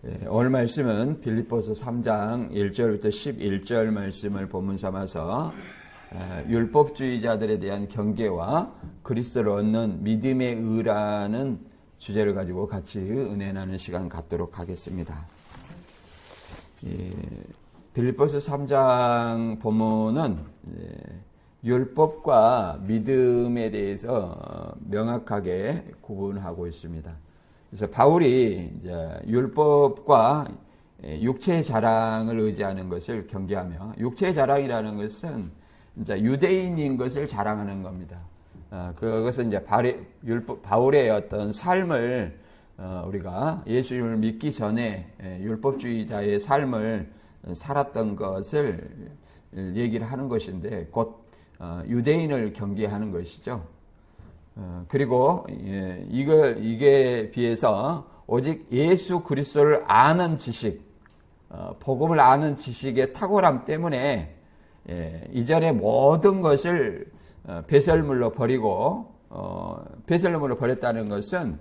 오늘 말씀은 빌립보서 3장 1절부터 11절 말씀을 본문 삼아서 율법주의자들에 대한 경계와 그리스도를 얻는 믿음의 의라는 주제를 가지고 같이 은혜 나누는 시간 갖도록 하겠습니다. 빌립보서 3장 본문은 율법과 믿음에 대해서 명확하게 구분하고 있습니다. 그래서 바울이 이제 율법과 육체의 자랑을 의지하는 것을 경계하며, 육체의 자랑이라는 것은 이제 유대인인 것을 자랑하는 겁니다. 그것은 이제 바울의 어떤 삶을 우리가 예수님을 믿기 전에 율법주의자의 삶을 살았던 것을 얘기를 하는 것인데, 곧 유대인을 경계하는 것이죠. 그리고 이게 비해서 오직 예수 그리스도를 아는 지식, 복음을 아는 지식의 탁월함 때문에 이전의 모든 것을 배설물로 버리고, 배설물로 버렸다는 것은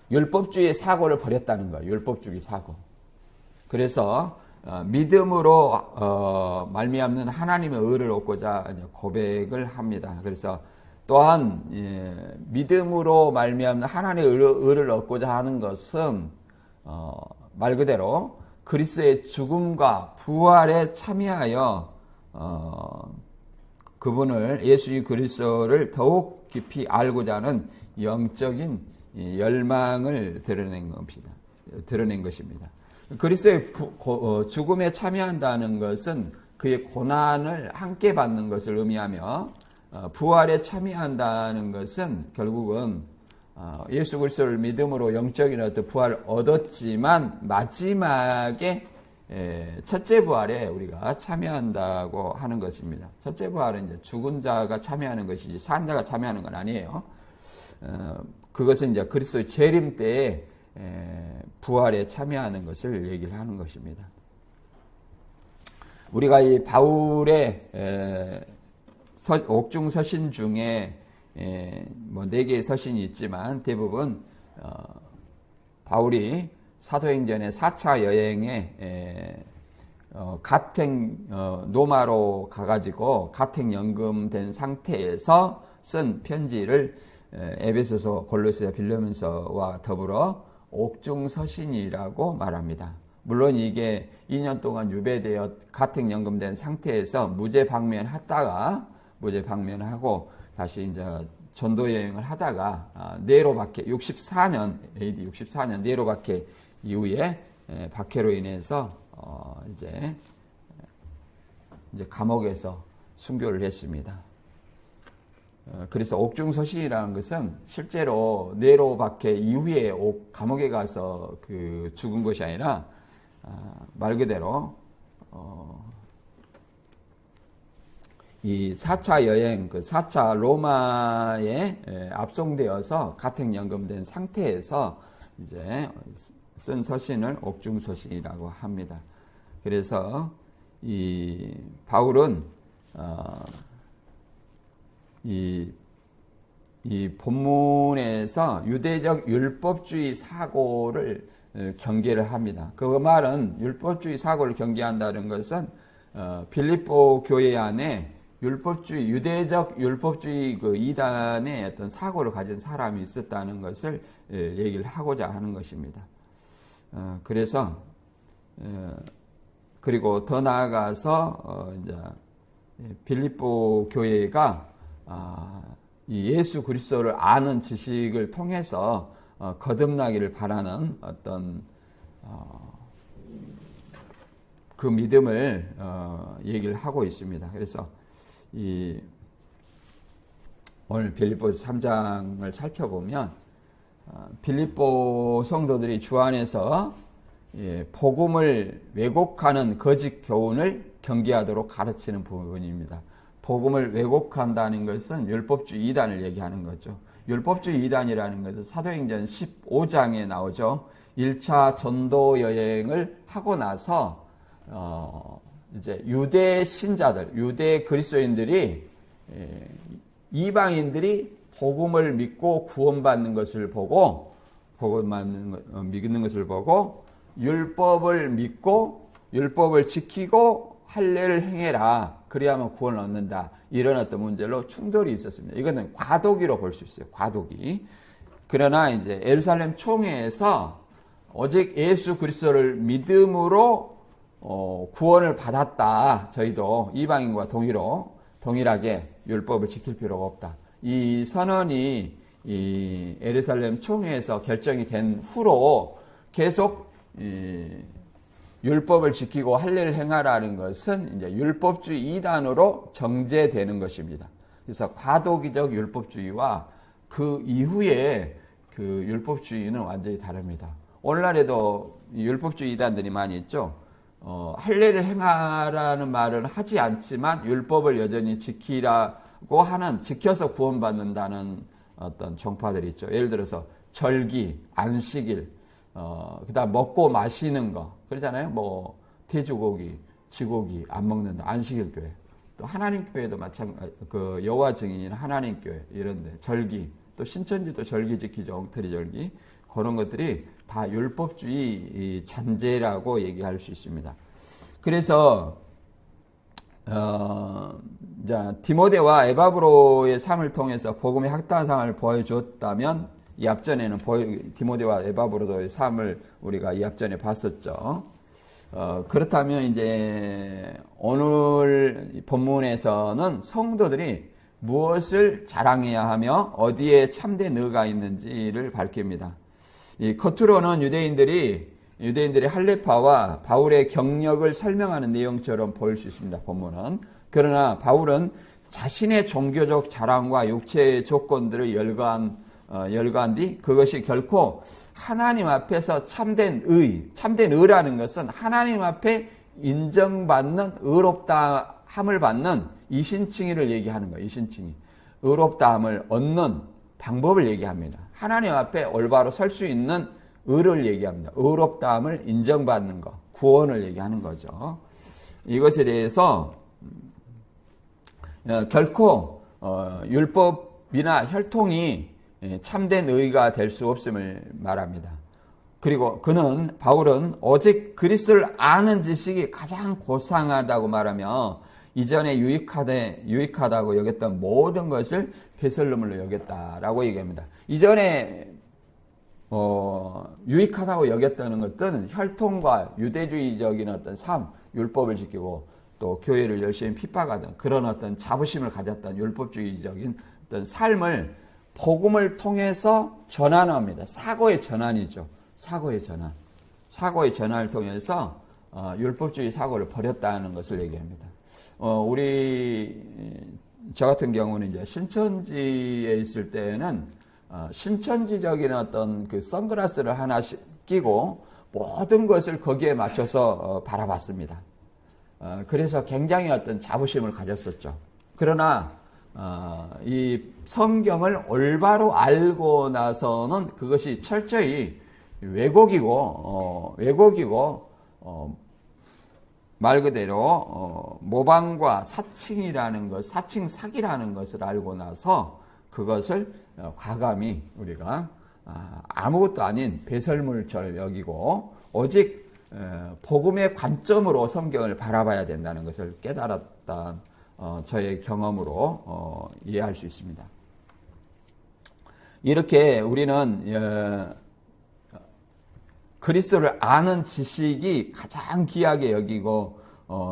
율법주의의 사고를 버렸다는 거예요. 율법주의 사고. 그래서 믿음으로 말미암는 하나님의 의를 얻고자 고백을 합니다. 그래서 또한 믿음으로 말미암는 하나님의 의를 얻고자 하는 것은 말 그대로 그리스도의 죽음과 부활에 참여하여 그분을, 예수 그리스도를 더욱 깊이 알고자 하는 영적인 열망을 드러낸 것입니다. 그리스도의 죽음에 참여한다는 것은 그의 고난을 함께 받는 것을 의미하며, 부활에 참여한다는 것은 결국은 예수 그리스도를 믿음으로 영적인 어떤 부활을 얻었지만 마지막에 첫째 부활에 우리가 참여한다고 하는 것입니다. 첫째 부활은 이제 죽은 자가 참여하는 것이지 산 자가 참여하는 건 아니에요. 그것은 이제 그리스도의 재림 때에 부활에 참여하는 것을 얘기를 하는 것입니다. 우리가 이 바울의 옥중 서신 중에 뭐 4개의 서신이 있지만, 대부분 바울이 사도행전의 4차 여행에 노마로 가가지고 가택연금된 상태에서 쓴 편지를 에베소서, 골로새, 빌레몬서와 더불어 옥중 서신이라고 말합니다. 물론 이게 2년 동안 유배되어 가택연금된 상태에서 무죄 방면하고 다시 이제 전도 여행을 하다가 네로 박해, AD 64년 네로 박해 이후에 박해로 인해서 이제 감옥에서 순교를 했습니다. 그래서 옥중서신이라는 것은 실제로 네로 박해 이후에 감옥에 가서 죽은 것이 아니라 말 그대로 이 4차 여행, 4차 로마에 압송되어서 가택연금된 상태에서 이제 쓴 서신을 옥중서신이라고 합니다. 그래서 이 바울은 이 본문에서 유대적 율법주의 사고를 경계를 합니다. 그 말은 율법주의 사고를 경계한다는 것은 빌립보 교회 안에 유대적 율법주의 이단의 어떤 사고를 가진 사람이 있었다는 것을 얘기를 하고자 하는 것입니다. 그래서 그리고 더 나아가서 이제 빌립보 교회가 이 예수 그리스도를 아는 지식을 통해서 거듭나기를 바라는 어떤 그 믿음을 얘기를 하고 있습니다. 그래서 오늘 빌립보서 3장을 살펴보면 빌립보 성도들이 주 안에서 복음을 왜곡하는 거짓 교훈을 경계하도록 가르치는 부분입니다. 복음을 왜곡한다는 것은 율법주의 이단을 얘기하는 거죠. 율법주의 이단이라는 것은 사도행전 15장에 나오죠. 1차 전도 여행을 하고 나서 이제 유대 신자들, 유대 그리스도인들이 이방인들이 복음을 믿고 구원받는 것을 보고 복음만 믿는 것을 보고 율법을 믿고 율법을 지키고 할례를 행해라. 그래야만 구원을 얻는다. 이런 어떤 문제로 충돌이 있었습니다. 이거는 과도기로 볼 수 있어요. 과도기. 그러나 이제 예루살렘 총회에서 오직 예수 그리스도를 믿음으로 구원을 받았다. 저희도 이방인과 동일하게 율법을 지킬 필요가 없다. 이 선언이 이 예루살렘 총회에서 결정이 된 후로 계속 율법을 지키고 할례를 행하라는 것은 이제 율법주의 이단으로 정제되는 것입니다. 그래서 과도기적 율법주의와 그 이후에 그 율법주의는 완전히 다릅니다. 오늘날에도 율법주의 이단들이 많이 있죠. 할례를 행하라는 말은 하지 않지만 율법을 여전히 지키라고 하는, 지켜서 구원받는다는 어떤 종파들이 있죠. 예를 들어서 절기, 안식일, 그다음 먹고 마시는 거 그러잖아요. 뭐 돼지고기, 쥐고기 안 먹는다. 안식일 교회. 또 하나님 교회도 마찬가지. 그 여호와 증인인 하나님 교회 이런데 절기, 또 신천지도 절기 지키죠. 엉터리 절기. 그런 것들이 다 율법주의 잔재라고 얘기할 수 있습니다. 그래서 디모데와 에바브로의 삶을 통해서 복음의 확장상을 보여주었다면 이 앞전에는 디모데와 에바브로의 삶을 우리가 이 앞전에 봤었죠. 그렇다면 이제 오늘 본문에서는 성도들이 무엇을 자랑해야 하며 어디에 참된 의가 있는지를 밝힙니다. 이 겉으로는 유대인들이 할례파와 바울의 경력을 설명하는 내용처럼 보일 수 있습니다. 본문은. 그러나 바울은 자신의 종교적 자랑과 육체의 조건들을 열거한 뒤 그것이 결코 하나님 앞에서 참된 의라는 것은 하나님 앞에 인정받는 의롭다함을 받는 이신칭의를 얘기하는 거예요. 이신칭의. 의롭다함을 얻는 방법을 얘기합니다. 하나님 앞에 올바로 설 수 있는 의를 얘기합니다. 의롭다함을 인정받는 것, 구원을 얘기하는 거죠. 이것에 대해서 결코 율법이나 혈통이 참된 의가 될 수 없음을 말합니다. 그리고 바울은 오직 그리스도를 아는 지식이 가장 고상하다고 말하며 이전에 유익하다고 여겼던 모든 것을 배설물로 여겼다라고 얘기합니다. 이전에 유익하다고 여겼다는 것들은 혈통과 유대주의적인 어떤 삶, 율법을 지키고 또 교회를 열심히 핍박하던 그런 어떤 자부심을 가졌던 율법주의적인 어떤 삶을 복음을 통해서 전환합니다. 사고의 전환이죠. 사고의 전환을 통해서 율법주의 사고를 버렸다는 것을 얘기합니다. 저 같은 경우는 이제 신천지에 있을 때는 신천지적인 어떤 그 선글라스를 하나씩 끼고 모든 것을 거기에 맞춰서 바라봤습니다. 그래서 굉장히 어떤 자부심을 가졌었죠. 그러나 이 성경을 올바로 알고 나서는 그것이 철저히 왜곡이고 말 그대로 모방과 사칭이라는 것, 사칭 사기라는 것을 알고 나서 그것을 과감히 우리가 아무것도 아닌 배설물처럼 여기고 오직 복음의 관점으로 성경을 바라봐야 된다는 것을 깨달았던 저의 경험으로 이해할 수 있습니다. 이렇게 우리는 그리스도를 아는 지식이 가장 귀하게 여기고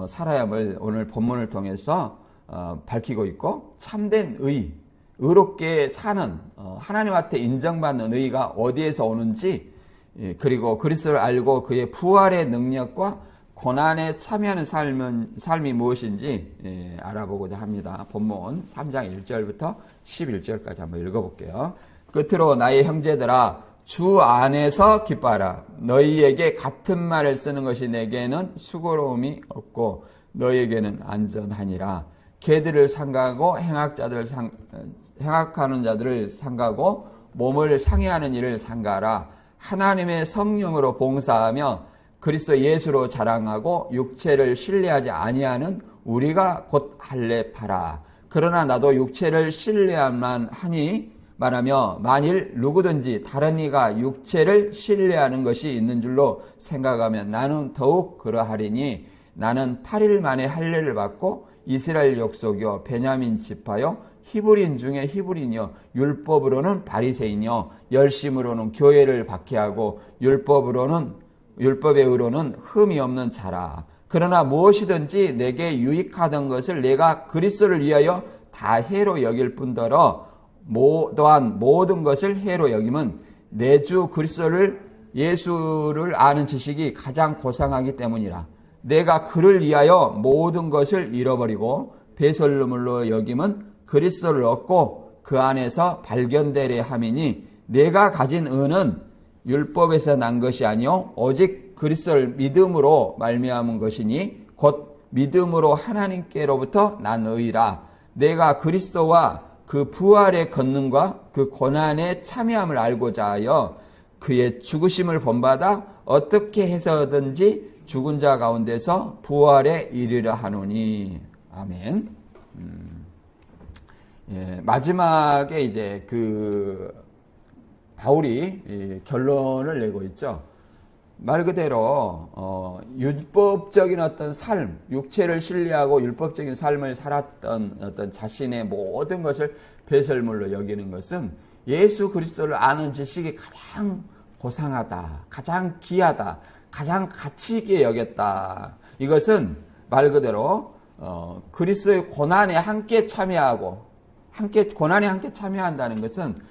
살아야함을 오늘 본문을 통해서 밝히고 있고 참된 의롭게 사는 하나님 앞에 인정받는 의가 어디에서 오는지 그리고 그리스도를 알고 그의 부활의 능력과 고난에 참여하는 삶이 무엇인지 알아보고자 합니다. 본문 3장 1절부터 11절까지 한번 읽어볼게요. 끝으로 나의 형제들아 주 안에서 기뻐하라. 너희에게 같은 말을 쓰는 것이 내게는 수고로움이 없고 너희에게는 안전하니라. 개들을 상가하고 행악하는 자들을 상가하고 몸을 상해하는 일을 상가하라. 하나님의 성령으로 봉사하며 그리스도 예수로 자랑하고 육체를 신뢰하지 아니하는 우리가 곧 할례파라. 그러나 나도 육체를 신뢰함만 하니 말하며 만일 누구든지 다른 이가 육체를 신뢰하는 것이 있는 줄로 생각하면 나는 더욱 그러하리니 나는 8일 만에 할례를 받고 이스라엘 족속이요 베냐민 지파요 히브리인 중에 히브리인이요 율법으로는 바리새인이요 열심으로는 교회를 박해하고 율법의 의로는 흠이 없는 자라. 그러나 무엇이든지 내게 유익하던 것을 내가 그리스도를 위하여 다 해로 여길 뿐더러 또한 모든 것을 해로 여김은 내 주 그리스도를 예수를 아는 지식이 가장 고상하기 때문이라. 내가 그를 위하여 모든 것을 잃어버리고 배설물로 여김은 그리스도를 얻고 그 안에서 발견되려 함이니 내가 가진 의는 율법에서 난 것이 아니요 오직 그리스도를 믿음으로 말미암은 것이니 곧 믿음으로 하나님께로부터 난 의라. 내가 그리스도와 그 부활의 권능과 그 고난의 참여함을 알고자 하여 그의 죽으심을 본받아 어떻게 해서든지 죽은 자 가운데서 부활에 이르려 하노니. 아멘. 마지막에 이제 바울이 결론을 내고 있죠. 말 그대로 율법적인 어떤 삶, 육체를 신뢰하고 율법적인 삶을 살았던 어떤 자신의 모든 것을 배설물로 여기는 것은 예수 그리스도를 아는 지식이 가장 고상하다, 가장 귀하다, 가장 가치 있게 여겼다. 이것은 말 그대로 그리스도의 고난에 함께 참여하고 고난에 함께 참여한다는 것은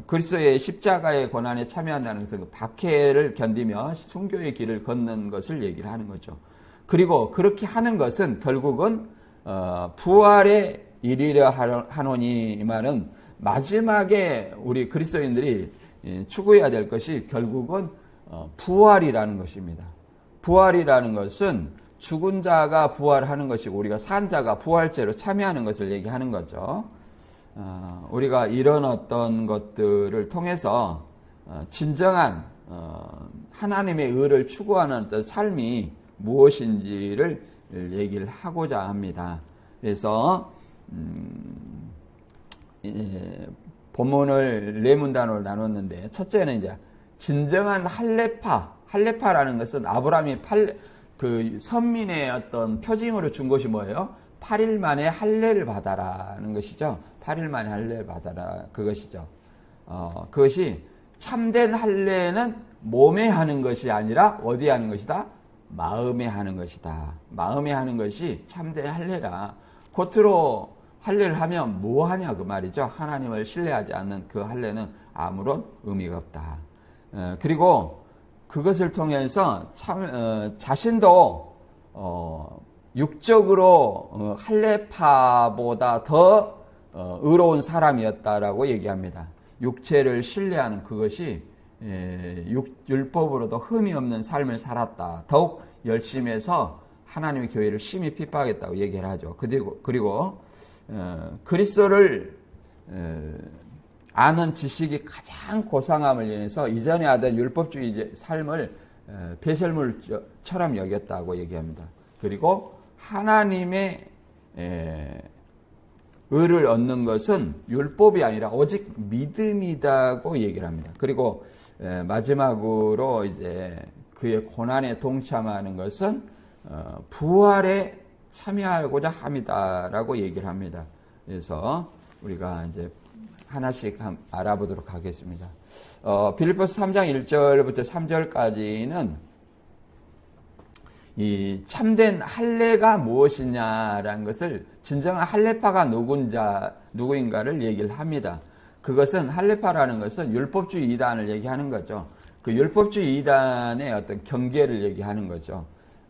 그리스도의 십자가의 고난에 참여한다는 것은 그 박해를 견디며 순교의 길을 걷는 것을 얘기를 하는 거죠. 그리고 그렇게 하는 것은 결국은 부활에 이르려 하노니. 이 말은 마지막에 우리 그리스도인들이 추구해야 될 것이 결국은 부활이라는 것입니다. 부활이라는 것은 죽은 자가 부활하는 것이고 우리가 산 자가 부활제로 참여하는 것을 얘기하는 거죠. 우리가 이런 어떤 것들을 통해서 진정한 하나님의 의를 추구하는 어떤 삶이 무엇인지를 얘기를 하고자 합니다. 그래서 본문을 네 문단으로 나눴는데 첫째는 이제 진정한 할례파라는 것은 아브라함이 그 선민의 어떤 표징으로 준 것이 뭐예요? 8일 만에 할례를 받아라는 것이죠. 8일 만에 할례를 받아라 그것이죠. 그것이 참된 할례는 몸에 하는 것이 아니라 어디에 하는 것이다? 마음에 하는 것이다. 마음에 하는 것이 참된 할례라. 겉으로 할례를 하면 뭐 하냐 그 말이죠. 하나님을 신뢰하지 않는 그 할례는 아무런 의미가 없다. 그리고 그것을 통해서 자신도 육적으로 할례파보다 더 의로운 사람이었다라고 얘기합니다. 육체를 신뢰하는 그것이 율법으로도 흠이 없는 삶을 살았다. 더욱 열심해서 하나님의 교회를 심히 핍박했다고 얘기를 하죠. 그리고 그리스도를 아는 지식이 가장 고상함을 인해서 이전에 하던 율법주의 삶을 배설물처럼 여겼다고 얘기합니다. 그리고 하나님의 의를 얻는 것은 율법이 아니라 오직 믿음이다고 얘기를 합니다. 그리고 마지막으로 이제 그의 고난에 동참하는 것은 부활에 참여하고자 합니다라고 얘기를 합니다. 그래서 우리가 이제 하나씩 알아보도록 하겠습니다. 빌립보서 3장 1절부터 3절까지는 이 참된 할례가 무엇이냐라는 것을 진정한 할례파가 누구인가를 얘기를 합니다. 그것은 할례파라는 것은 율법주의 이단을 얘기하는 거죠. 그 율법주의 이단의 어떤 경계를 얘기하는 거죠.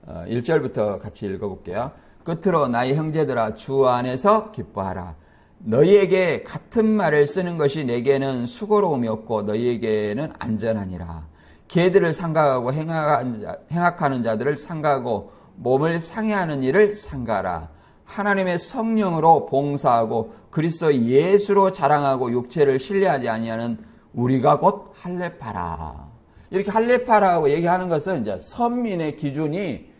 1절부터 같이 읽어볼게요. 끝으로 나의 형제들아 주 안에서 기뻐하라. 너희에게 같은 말을 쓰는 것이 내게는 수고로움이 없고 너희에게는 안전하니라. 개들을 상각하고 행악하는 자들을 상각하고 몸을 상해하는 일을 상가하라. 하나님의 성령으로 봉사하고 그리스도 예수로 자랑하고 육체를 신뢰하지 아니하는 우리가 곧 할례파라. 이렇게 할례파라고 얘기하는 것은 이제 선민의 기준이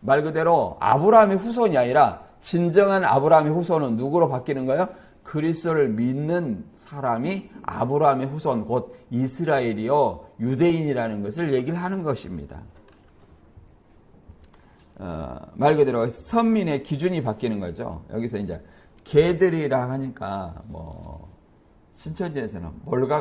말 그대로 아브라함의 후손이 아니라 진정한 아브라함의 후손은 누구로 바뀌는 거예요? 그리스도를 믿는 사람이 아브라함의 후손 곧 이스라엘이요 유대인이라는 것을 얘기를 하는 것입니다. 말 그대로 선민의 기준이 바뀌는 거죠. 여기서 이제 개들이라 하니까 뭐 신천지에서는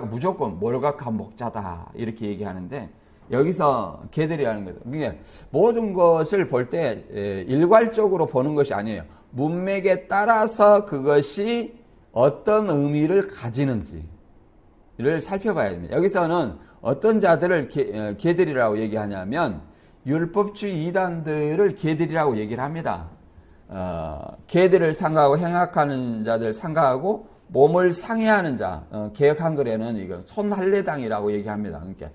무조건 몰각한 목자다 이렇게 얘기하는데 여기서 개들이라는 거죠. 그러니까 모든 것을 볼 때 일괄적으로 보는 것이 아니에요. 문맥에 따라서 그것이 어떤 의미를 가지는지를 살펴봐야 됩니다. 여기서는 어떤 자들을 개들이라고 얘기하냐면 율법주의 이단들을 개들이라고 얘기를 합니다. 개들을 상가하고 행악하는 자들 상가하고 몸을 상해하는 자, 개역 한글에는 이거 손할례당이라고 얘기합니다. 그러니까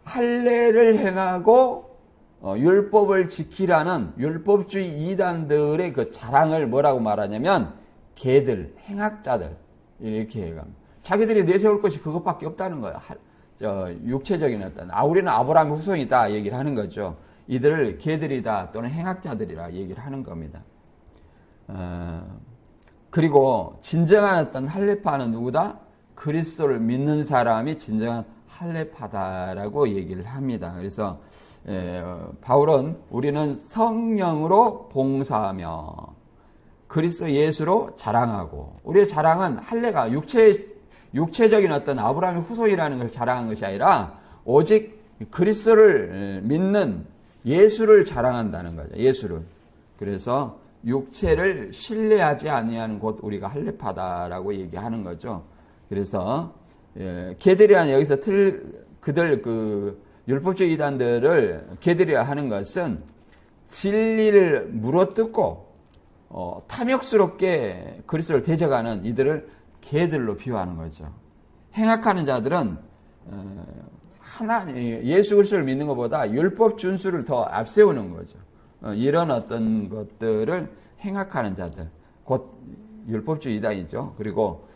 할례를 행하고 율법을 지키라는 율법주의 이단들의 그 자랑을 뭐라고 말하냐면 개들, 행악자들 이렇게 얘기합니다. 자기들이 내세울 것이 그것밖에 없다는 거예요. 육체적인 어떤 우리는 아브라함의 후손이다 얘기를 하는 거죠. 이들을 개들이다 또는 행악자들이라 얘기를 하는 겁니다. 그리고 진정한 어떤 할례파는 누구다? 그리스도를 믿는 사람이 진정한 할례파다라고 얘기를 합니다. 그래서 바울은 우리는 성령으로 봉사하며 그리스도 예수로 자랑하고 우리의 자랑은 할례가 육체적인 어떤 아브라함의 후손이라는 것을 자랑한 것이 아니라 오직 그리스도를 믿는 예수를 자랑한다는 거죠. 예수를. 그래서 육체를 신뢰하지 아니하는 곧 우리가 할례파다라고 얘기하는 거죠. 그래서 개들이라는 여기서 그들 그 율법주의 이단들을 개들이라 하는 것은 진리를 물어뜯고 탐욕스럽게 그리스도를 대적하는 이들을 개들로 비유하는 거죠. 행악하는 자들은 예수 그리스도를 믿는 것보다 율법 준수를 더 앞세우는 거죠. 이런 어떤 것들을 행악하는 자들, 곧 율법주의 이단이죠. 그리고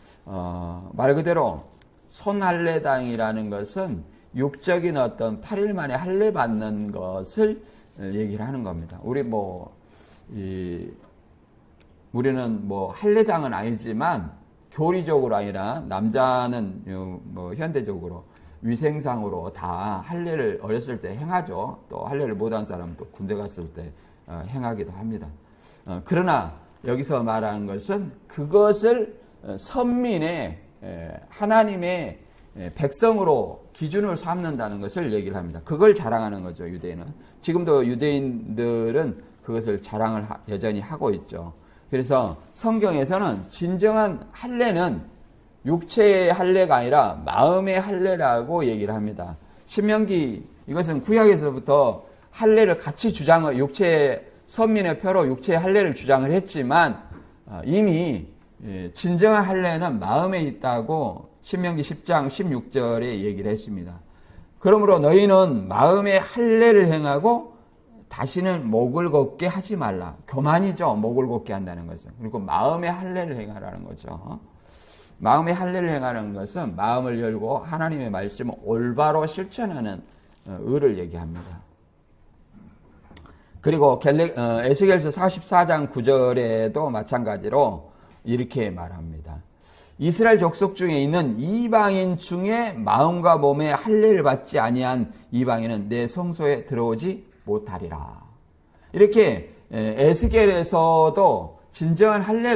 말 그대로 손할례당이라는 것은 육적인 어떤 8일 만에 할례 받는 것을 얘기를 하는 겁니다. 우리는 할례당은 아니지만 교리적으로 아니라 남자는 현대적으로 위생상으로 다 할례를 어렸을 때 행하죠. 또 할례를 못한 사람은 또 군대 갔을 때 행하기도 합니다. 그러나 여기서 말하는 것은 그것을 선민의 하나님의 백성으로 기준을 삼는다는 것을 얘기를 합니다. 그걸 자랑하는 거죠, 유대인은. 지금도 유대인들은 그것을 자랑을 여전히 하고 있죠. 그래서 성경에서는 진정한 할례는 육체의 할례가 아니라 마음의 할례라고 얘기를 합니다. 신명기 이것은 구약에서부터 할례를 같이 육체 선민의 표로 육체의 할례를 주장을 했지만 이미 진정한 할례는 마음에 있다고 신명기 10장 16절에 얘기를 했습니다. 그러므로 너희는 마음의 할례를 행하고 다시는 목을 걷게 하지 말라. 교만이죠. 목을 걷게 한다는 것은. 그리고 마음의 할례를 행하라는 거죠. 마음의 할례를 행하는 것은 마음을 열고 하나님의 말씀을 올바로 실천하는 의를 얘기합니다. 그리고 에스겔서 44장 9절에도 마찬가지로 이렇게 말합니다. 이스라엘 족속 중에 있는 이방인 중에 마음과 몸에 할례를 받지 아니한 이방인은 내 성소에 들어오지 못하리라. 이렇게 에스겔에서도 진정한 할례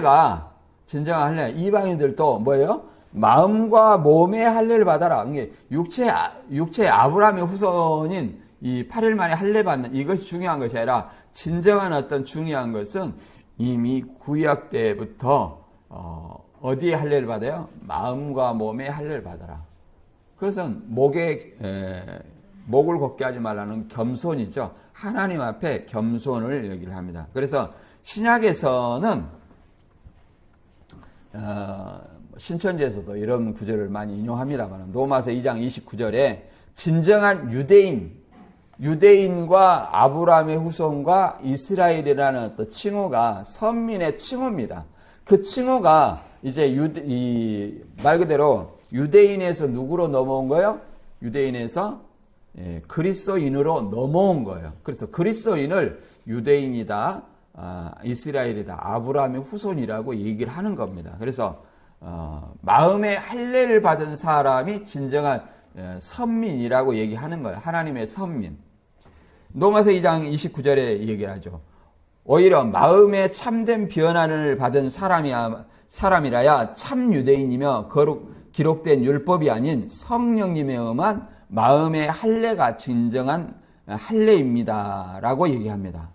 이방인들도 뭐예요? 마음과 몸의 할례를 받아라. 육체 아브라함의 후손인 이 8일 만에 할례 받는 이것이 중요한 것이 아니라 진정한 어떤 중요한 것은 이미 구약 때부터 어디에 할례를 받아요? 마음과 몸의 할례를 받아라. 그것은 목을 걷게 하지 말라는 겸손이죠. 하나님 앞에 겸손을 얘기를 합니다. 그래서 신약에서는 신천지에서도 이런 구절을 많이 인용합니다만 로마서 2장 29절에 진정한 유대인과 아브라함의 후손과 이스라엘이라는 어떤 칭호가 선민의 칭호입니다. 그 칭호가 이제 말 그대로 유대인에서 누구로 넘어온 거예요? 유대인에서 그리스도인으로 넘어온 거예요. 그래서 그리스도인을 유대인이다, 이스라엘이다, 아브라함의 후손이라고 얘기를 하는 겁니다. 그래서 마음의 할례를 받은 사람이 진정한 선민이라고 얘기하는 거예요. 하나님의 선민. 로마서 2장 29절에 얘기를 하죠. 오히려 마음에 참된 변화를 받은 사람이라야 참 유대인이며 기록된 율법이 아닌 성령님의 음한 마음의 할례가 진정한 할례입니다. 라고 얘기합니다.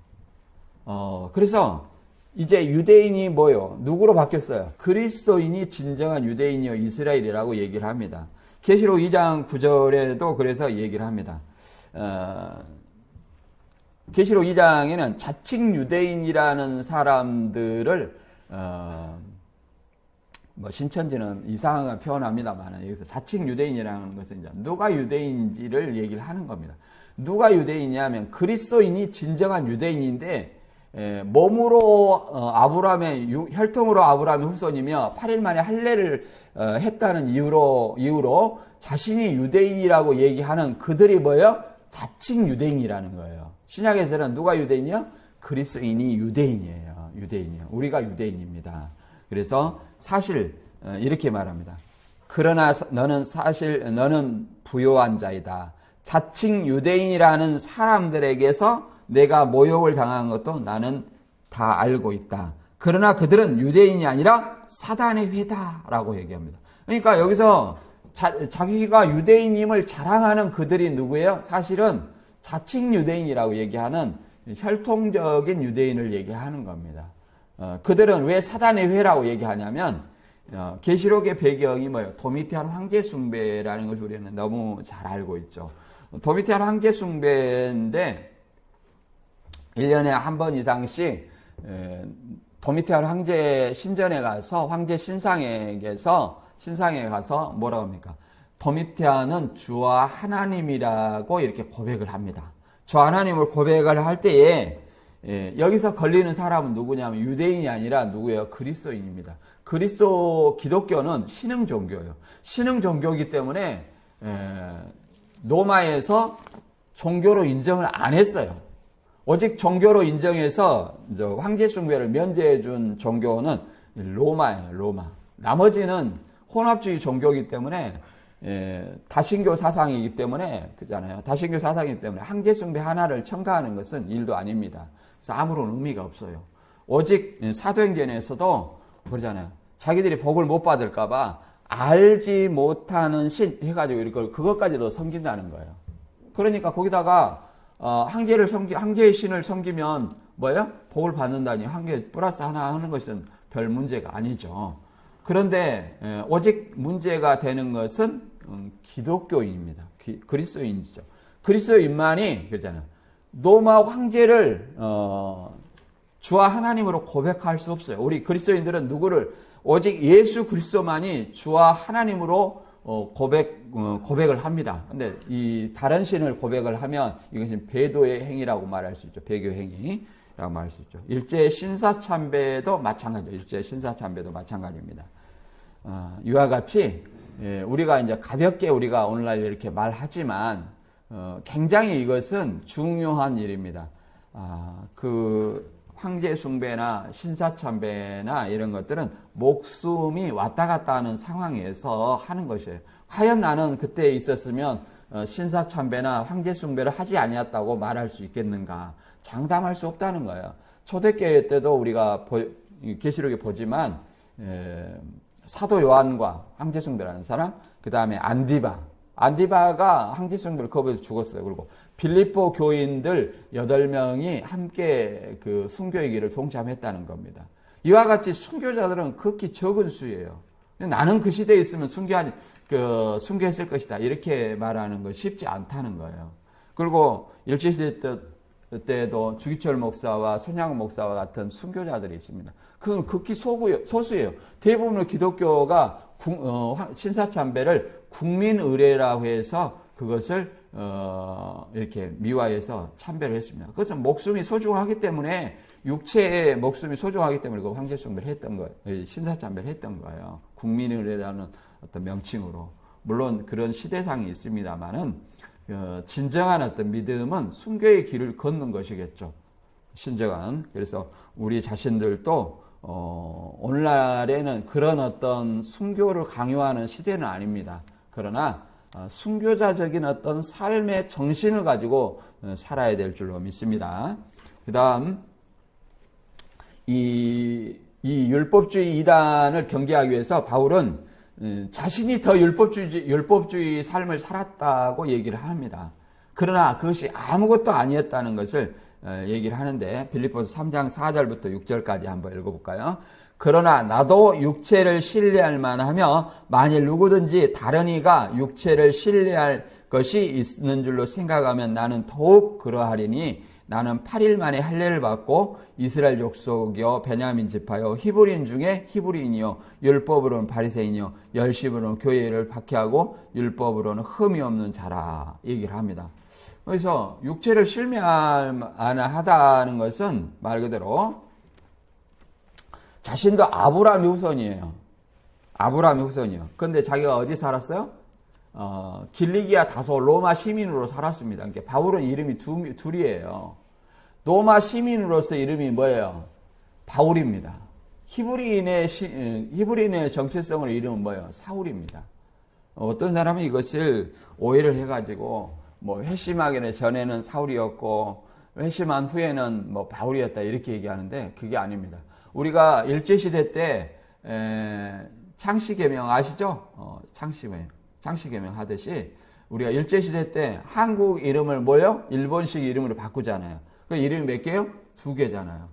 그래서 이제 유대인이 뭐요? 누구로 바뀌었어요? 그리스도인이 진정한 유대인이요 이스라엘이라고 얘기를 합니다. 계시록 2장 9절에도 그래서 얘기를 합니다. 계시록 2장에는 자칭 유대인이라는 사람들을 신천지는 이상한 표현합니다만 여기서 자칭 유대인이라는 것은 이제 누가 유대인인지를 얘기를 하는 겁니다. 누가 유대인이냐면 그리스도인이 진정한 유대인인데 몸으로 아브라함의 혈통으로 아브라함의 후손이며 8일 만에 할례를 했다는 이유로 자신이 유대인이라고 얘기하는 그들이 뭐예요? 자칭 유대인이라는 거예요. 신약에서는 누가 유대인이요? 그리스도인이 유대인이에요. 우리가 유대인입니다. 그래서 사실 이렇게 말합니다. 그러나 너는 부요한 자이다. 자칭 유대인이라는 사람들에게서 내가 모욕을 당한 것도 나는 다 알고 있다. 그러나 그들은 유대인이 아니라 사단의 회다라고 얘기합니다. 그러니까 여기서 자기가 유대인임을 자랑하는 그들이 누구예요? 사실은 자칭 유대인이라고 얘기하는 혈통적인 유대인을 얘기하는 겁니다. 그들은 왜 사단의 회라고 얘기하냐면 계시록의 배경이 뭐예요? 도미티안 황제 숭배라는 것을 우리는 너무 잘 알고 있죠. 도미티안 황제 숭배인데 1년에 한 번 이상씩 도미티안 황제 신전에 가서 황제 신상에 가서 뭐라고 합니까? 도미티안은 주와 하나님이라고 이렇게 고백을 합니다. 주 하나님을 고백을 할 때에 여기서 걸리는 사람은 누구냐면 유대인이 아니라 누구예요? 그리스도인입니다. 기독교는 신흥 종교예요. 신흥 종교이기 때문에 로마에서 종교로 인정을 안 했어요. 오직 종교로 인정해서 황제 숭배를 면제해 준 종교는 로마예요. 로마. 나머지는 혼합주의 종교이기 때문에 다신교 사상이기 때문에 그잖아요. 다신교 사상이기 때문에 황제 숭배 하나를 첨가하는 것은 일도 아닙니다. 그래서 아무런 의미가 없어요. 오직 사도행전에서도 그러잖아요. 자기들이 복을 못 받을까봐 알지 못하는 신 해가지고 그것까지도 섬긴다는 거예요. 그러니까 거기다가 황제의 신을 섬기면 뭐예요? 복을 받는다니 황제 플러스 하나 하는 것은 별 문제가 아니죠. 그런데 오직 문제가 되는 것은 기독교인입니다. 그리스도인이죠. 그리스도인만이 그렇잖아요. 로마 황제를 주와 하나님으로 고백할 수 없어요. 우리 그리스도인들은 누구를 오직 예수 그리스도만이 주와 하나님으로 고백을 합니다. 근데 이 다른 신을 고백을 하면 이것은 배도의 행위라고 말할 수 있죠. 배교 행위라고 말할 수 있죠. 일제 신사참배도 마찬가지입니다. 이와 같이 우리가 이제 가볍게 우리가 오늘날 이렇게 말하지만 굉장히 이것은 중요한 일입니다. 그 황제 숭배나 신사참배나 이런 것들은 목숨이 왔다 갔다 하는 상황에서 하는 것이에요. 과연 나는 그때 있었으면 신사참배나 황제 숭배를 하지 아니었다고 말할 수 있겠는가? 장담할 수 없다는 거예요. 초대교회 때도 우리가 계시록에 보지만 사도 요한과 황제 숭배라는 사람, 그 다음에 안디바가 황제 숭배를 거부해서 죽었어요. 그리고 빌립보 교인들 8명이 함께 그 순교의 길을 동참했다는 겁니다. 이와 같이 순교자들은 극히 적은 수예요. 나는 그 시대에 있으면 순교했을 것이다. 이렇게 말하는 거 쉽지 않다는 거예요. 그리고 일제시대 때도 주기철 목사와 손양훈 목사와 같은 순교자들이 있습니다. 그건 극히 소수예요. 대부분의 기독교가 신사참배를 국민의례라고 해서 그것을 이렇게 미화해서 참배를 했습니다. 그것은 목숨이 소중하기 때문에 육체의 목숨이 소중하기 때문에 그 황제 숭배를 했던 거예요. 신사참배를 했던 거예요. 국민의례라는 어떤 명칭으로. 물론 그런 시대상이 있습니다만은 진정한 어떤 믿음은 순교의 길을 걷는 것이겠죠. 신정한. 그래서 우리 자신들도 오늘날에는 그런 어떤 순교를 강요하는 시대는 아닙니다. 그러나 순교자적인 어떤 삶의 정신을 가지고 살아야 될 줄로 믿습니다. 그 다음 이 율법주의 이단을 경계하기 위해서 바울은 자신이 더 율법주의 삶을 살았다고 얘기를 합니다. 그러나 그것이 아무것도 아니었다는 것을 얘기를 하는데 빌립보서 3장 4절부터 6절까지 한번 읽어볼까요? 그러나 나도 육체를 신뢰할 만하며 만일 누구든지 다른 이가 육체를 신뢰할 것이 있는 줄로 생각하면 나는 더욱 그러하리니 나는 8일 만에 할례를 받고 이스라엘 족속이요 베냐민 지파요 히브리인 중에 히브리인이요 율법으로는 바리새인이요 열심으로는 교회를 박해하고 율법으로는 흠이 없는 자라 얘기를 합니다. 그래서 육체를 신뢰할 만하다는 것은 말 그대로 자신도 아브라함의 후손이에요. 아브라함의 후손이요. 그런데 자기가 어디 살았어요? 길리기아 다소 로마 시민으로 살았습니다. 그러니까 바울은 이름이 둘이에요. 로마 시민으로서 이름이 뭐예요? 바울입니다. 히브리인의 정체성으로 이름은 뭐예요? 사울입니다. 어떤 사람은 이것을 오해를 해가지고 뭐 회심하기 전에는 사울이었고 회심한 후에는 뭐 바울이었다 이렇게 얘기하는데 그게 아닙니다. 우리가 일제시대 때 창씨개명 아시죠? 창씨개명 하듯이 우리가 일제시대 때 한국 이름을 뭐요? 일본식 이름으로 바꾸잖아요. 그 이름이 몇 개요? 2개잖아요.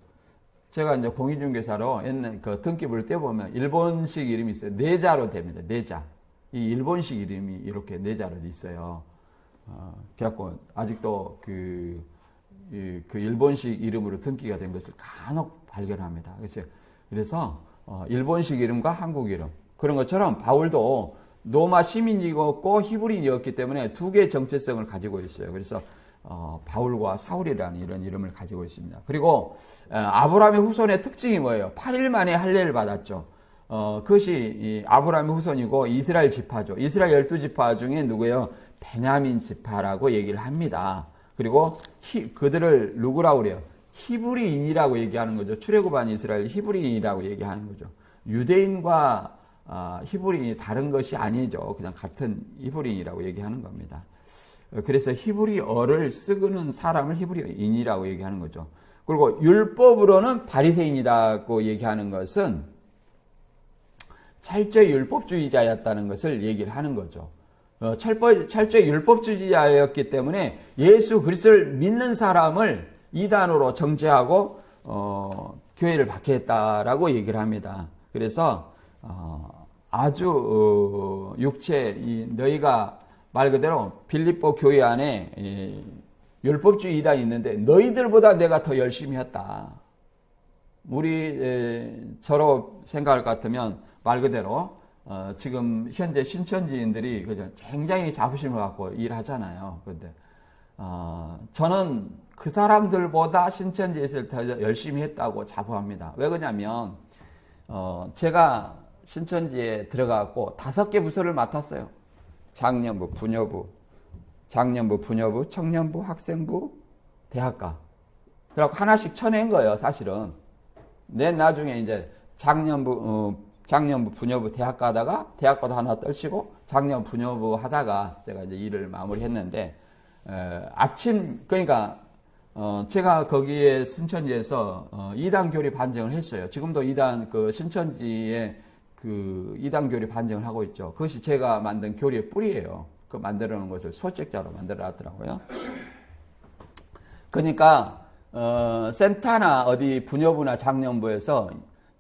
제가 이제 공인중개사로 옛날 그 등기부를 떼보면 일본식 이름이 있어요. 4자로 됩니다. 4자. 이 일본식 이름이 이렇게 4자로 있어요. 그래갖고 아직도 그 일본식 이름으로 등기가 된 것을 간혹 발견합니다. 그래서 일본식 이름과 한국 이름 그런 것처럼 바울도 로마 시민이었고 히브리인이었기 때문에 2개의 정체성을 가지고 있어요. 그래서 바울과 사울이라는 이런 이름을 가지고 있습니다. 그리고 아브라함의 후손의 특징이 뭐예요? 8일 만에 할례를 받았죠. 그것이 이 아브라함의 후손이고 이스라엘 지파죠. 이스라엘 12지파 중에 누구예요? 베냐민 지파라고 얘기를 합니다. 그리고 그들을 누구라고 그래요? 히브리인이라고 얘기하는 거죠. 출애굽한 이스라엘 히브리인이라고 얘기하는 거죠. 유대인과 히브리인이 다른 것이 아니죠. 그냥 같은 히브리인이라고 얘기하는 겁니다. 그래서 히브리어를 쓰는 사람을 히브리인이라고 얘기하는 거죠. 그리고 율법으로는 바리새인이라고 얘기하는 것은 철저히 율법주의자였다는 것을 얘기를 하는 거죠. 철저히 율법주의자였기 때문에 예수 그리스도를 믿는 사람을 이단으로 정죄하고 교회를 박해했다라고 얘기를 합니다. 그래서 아주 너희가 말 그대로 빌립보 교회 안에 율법주의 이단이 있는데 너희들보다 내가 더 열심히 했다. 저로 생각할 것 같으면 말 그대로 지금 현재 신천지인들이 굉장히 자부심을 갖고 일하잖아요. 그런데 저는 그 사람들보다 신천지에서 더 열심히 했다고 자부합니다. 왜 그러냐면 제가 신천지에 들어가고 5개 부서를 맡았어요. 장년부, 부녀부, 청년부, 학생부, 대학가. 그래갖고 하나씩 쳐낸 거예요, 사실은. 맨 나중에 이제 장년부, 부녀부, 대학가 하다가 대학가도 하나 떨치고 장년, 부녀부 하다가 제가 이제 일을 마무리했는데 그러니까 제가 거기에 신천지에서 이단 교리 반증을 했어요. 지금도 신천지에 이단 교리 반증을 하고 있죠. 그것이 제가 만든 교리의 뿌리예요. 그 만들어 놓은 것을 소책자로 만들어 놨더라고요. 그러니까 센터나 어디 부녀부나 장년부에서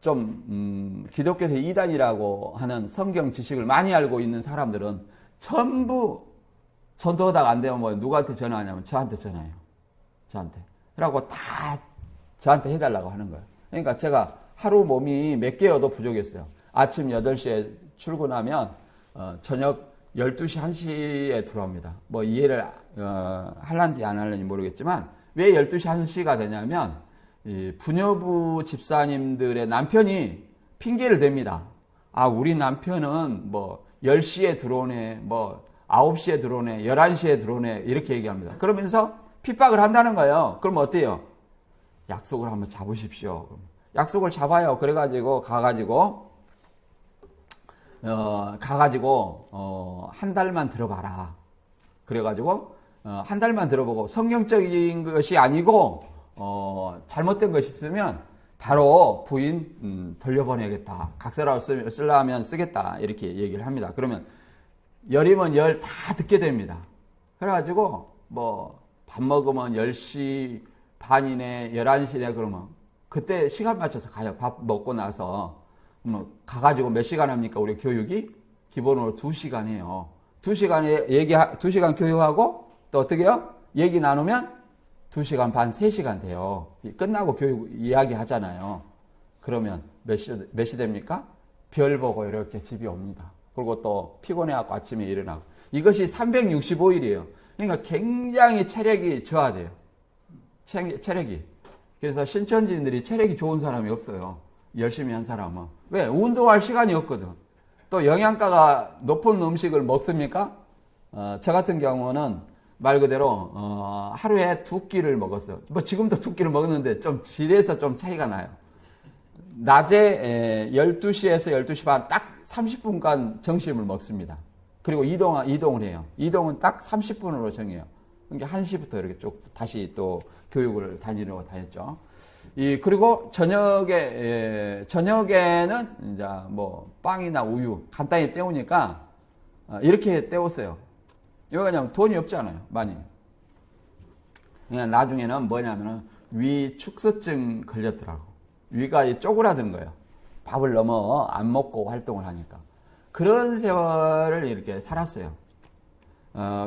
좀 기독교에서 이단이라고 하는 성경 지식을 많이 알고 있는 사람들은 전부 전도하다가 안 되면 뭐 누구한테 전화하냐면 저한테 전화해요. 저한테. 그러고 다 저한테 해달라고 하는 거예요. 그러니까 제가 하루 몸이 몇 개여도 부족했어요. 아침 8시에 출근하면 저녁 12시, 1시에 들어옵니다. 뭐 이해를 할란지 안 할란지 모르겠지만 왜 12시, 1시가 되냐면 이 부녀부 집사님들의 남편이 핑계를 댑니다. 우리 남편은 뭐 10시에 들어오네, 뭐 9시에 들어오네, 11시에 들어오네 이렇게 얘기합니다. 그러면서 핍박을 한다는 거예요. 그럼 어때요? 약속을 한번 잡으십시오. 약속을 잡아요. 그래가지고 한 달만 들어봐라. 그래가지고 한 달만 들어보고 성경적인 것이 아니고 잘못된 것이 있으면 바로 부인 돌려보내겠다. 각서라고 쓰려면 쓰겠다. 이렇게 얘기를 합니다. 그러면 열이면 열 다 듣게 됩니다. 그래가지고 뭐 밥 먹으면 10시 반이네 11시네 그러면 그때 시간 맞춰서 가요. 밥 먹고 나서 가가지고 몇 시간 합니까? 우리 교육이 기본으로 2시간 해요. 2시간 교육하고 또 어떻게 해요? 얘기 나누면 2시간 반, 3시간 돼요. 끝나고 교육 이야기 하잖아요. 그러면 몇 시 됩니까? 별 보고 이렇게 집에 옵니다. 그리고 또 피곤해갖고 아침에 일어나고. 이것이 365일이에요. 그러니까 굉장히 체력이 저하돼요. 체력이. 그래서 신천지인들이 체력이 좋은 사람이 없어요. 열심히 한 사람은. 왜? 운동할 시간이 없거든. 또 영양가가 높은 음식을 먹습니까? 저 같은 경우는 말 그대로 하루에 2끼를 먹었어요. 뭐 지금도 2끼를 먹는데 좀 질에서 좀 차이가 나요. 낮에 12시에서 12시 반 딱 30분간 점심을 먹습니다. 그리고 이동을 해요. 이동은 딱 30분으로 정해요. 그러니까 1시부터 이렇게 쭉 다시 또 교육을 다녔죠. 그리고 저녁에는 이제 뭐 빵이나 우유 간단히 때우니까 이렇게 때웠어요. 왜 그러냐면 돈이 없잖아요. 많이. 그냥 나중에는 뭐냐면은 위 축소증 걸렸더라고. 위가 쪼그라든 거예요. 밥을 너무 안 먹고 활동을 하니까. 그런 세월을 이렇게 살았어요.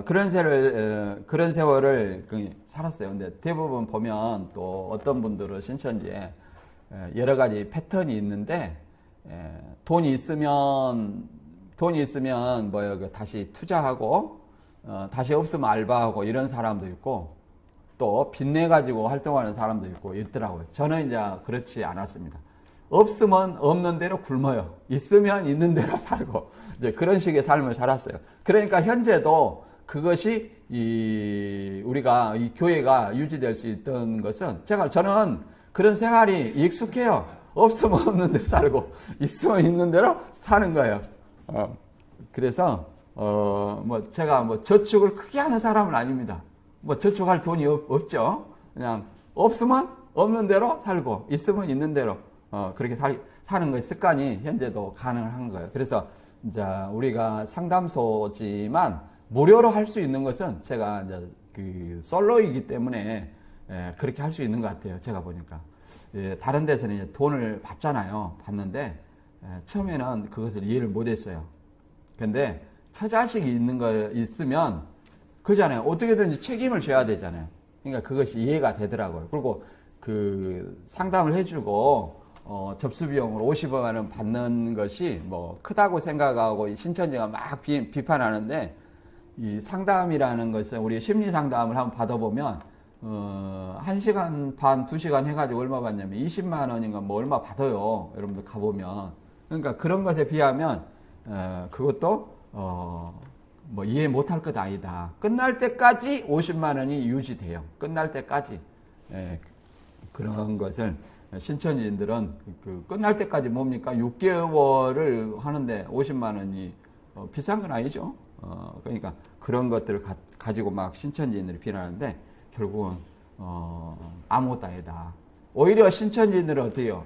그런 세월을 살았어요. 근데 대부분 보면 또 어떤 분들은 신천지에 여러 가지 패턴이 있는데, 돈이 있으면 뭐 다시 투자하고, 다시 없으면 알바하고 이런 사람도 있고, 또 빚내가지고 활동하는 사람도 있고 있더라고요. 저는 이제 그렇지 않았습니다. 없으면 없는 대로 굶어요. 있으면 있는 대로 살고 이제 그런 식의 삶을 살았어요. 그러니까 현재도 그것이 우리가 이 교회가 유지될 수 있던 것은 저는 그런 생활이 익숙해요. 없으면 없는 대로 살고 있으면 있는 대로 사는 거예요. 그래서 뭐 제가 뭐 저축을 크게 하는 사람은 아닙니다. 뭐 저축할 돈이 없죠. 그냥 없으면 없는 대로 살고 있으면 있는 대로 그렇게 사는 것이 습관이 현재도 가능한 거예요. 그래서 이제 우리가 상담소지만 무료로 할 수 있는 것은 제가 이제 그 솔로이기 때문에 그렇게 할 수 있는 것 같아요. 제가 보니까 다른 데서는 이제 돈을 받잖아요. 받는데 처음에는 그것을 이해를 못했어요. 근데 처자식이 있는 거 있으면 그러잖아요. 어떻게든지 책임을 져야 되잖아요. 그러니까 그것이 이해가 되더라고요. 그리고 그 상담을 해주고 접수 비용으로 50만 원 받는 것이 뭐 크다고 생각하고 신천지가 막 비판하는데 이 상담이라는 것은 우리 심리 상담을 한번 받아보면 1시간 반, 2시간 해가지고 얼마 받냐면 20만 원인가 뭐 얼마 받아요. 여러분들 가보면. 그러니까 그런 것에 비하면 그것도 뭐 이해 못할 것 아니다. 끝날 때까지 50만 원이 유지돼요. 끝날 때까지. 그런 것을 신천지인들은 끝날 때까지 뭡니까? 6개월을 하는데 50만 원이 비싼 건 아니죠. 그러니까 그런 것들을 가지고 막 신천지인들이 비난하는데 결국은 아무것도 아니다. 오히려 신천지인들은 어때요?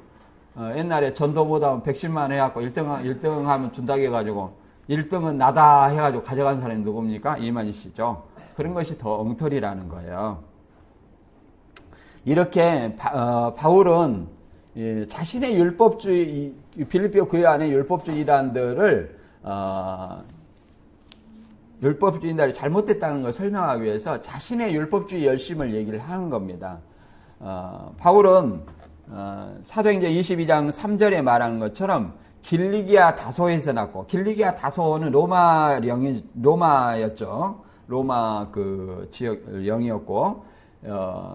옛날에 전도보다 110만 원 해갖고 1등 하면 준다고 해가지고 1등은 나다 해가지고 가져간 사람이 누굽니까? 이만희 씨죠. 그런 것이 더 엉터리라는 거예요. 이렇게 바울은 자신의 율법주의 빌립보 교회 안에 율법주의 이단들을 율법주의인들이 잘못됐다는 걸 설명하기 위해서 자신의 율법주의 열심을 얘기를 하는 겁니다. 바울은 사도행전 22장 3절에 말하는 것처럼 길리기아 다소에서 났고, 길리기아 다소는 로마였죠. 로마 그 지역 영이었고,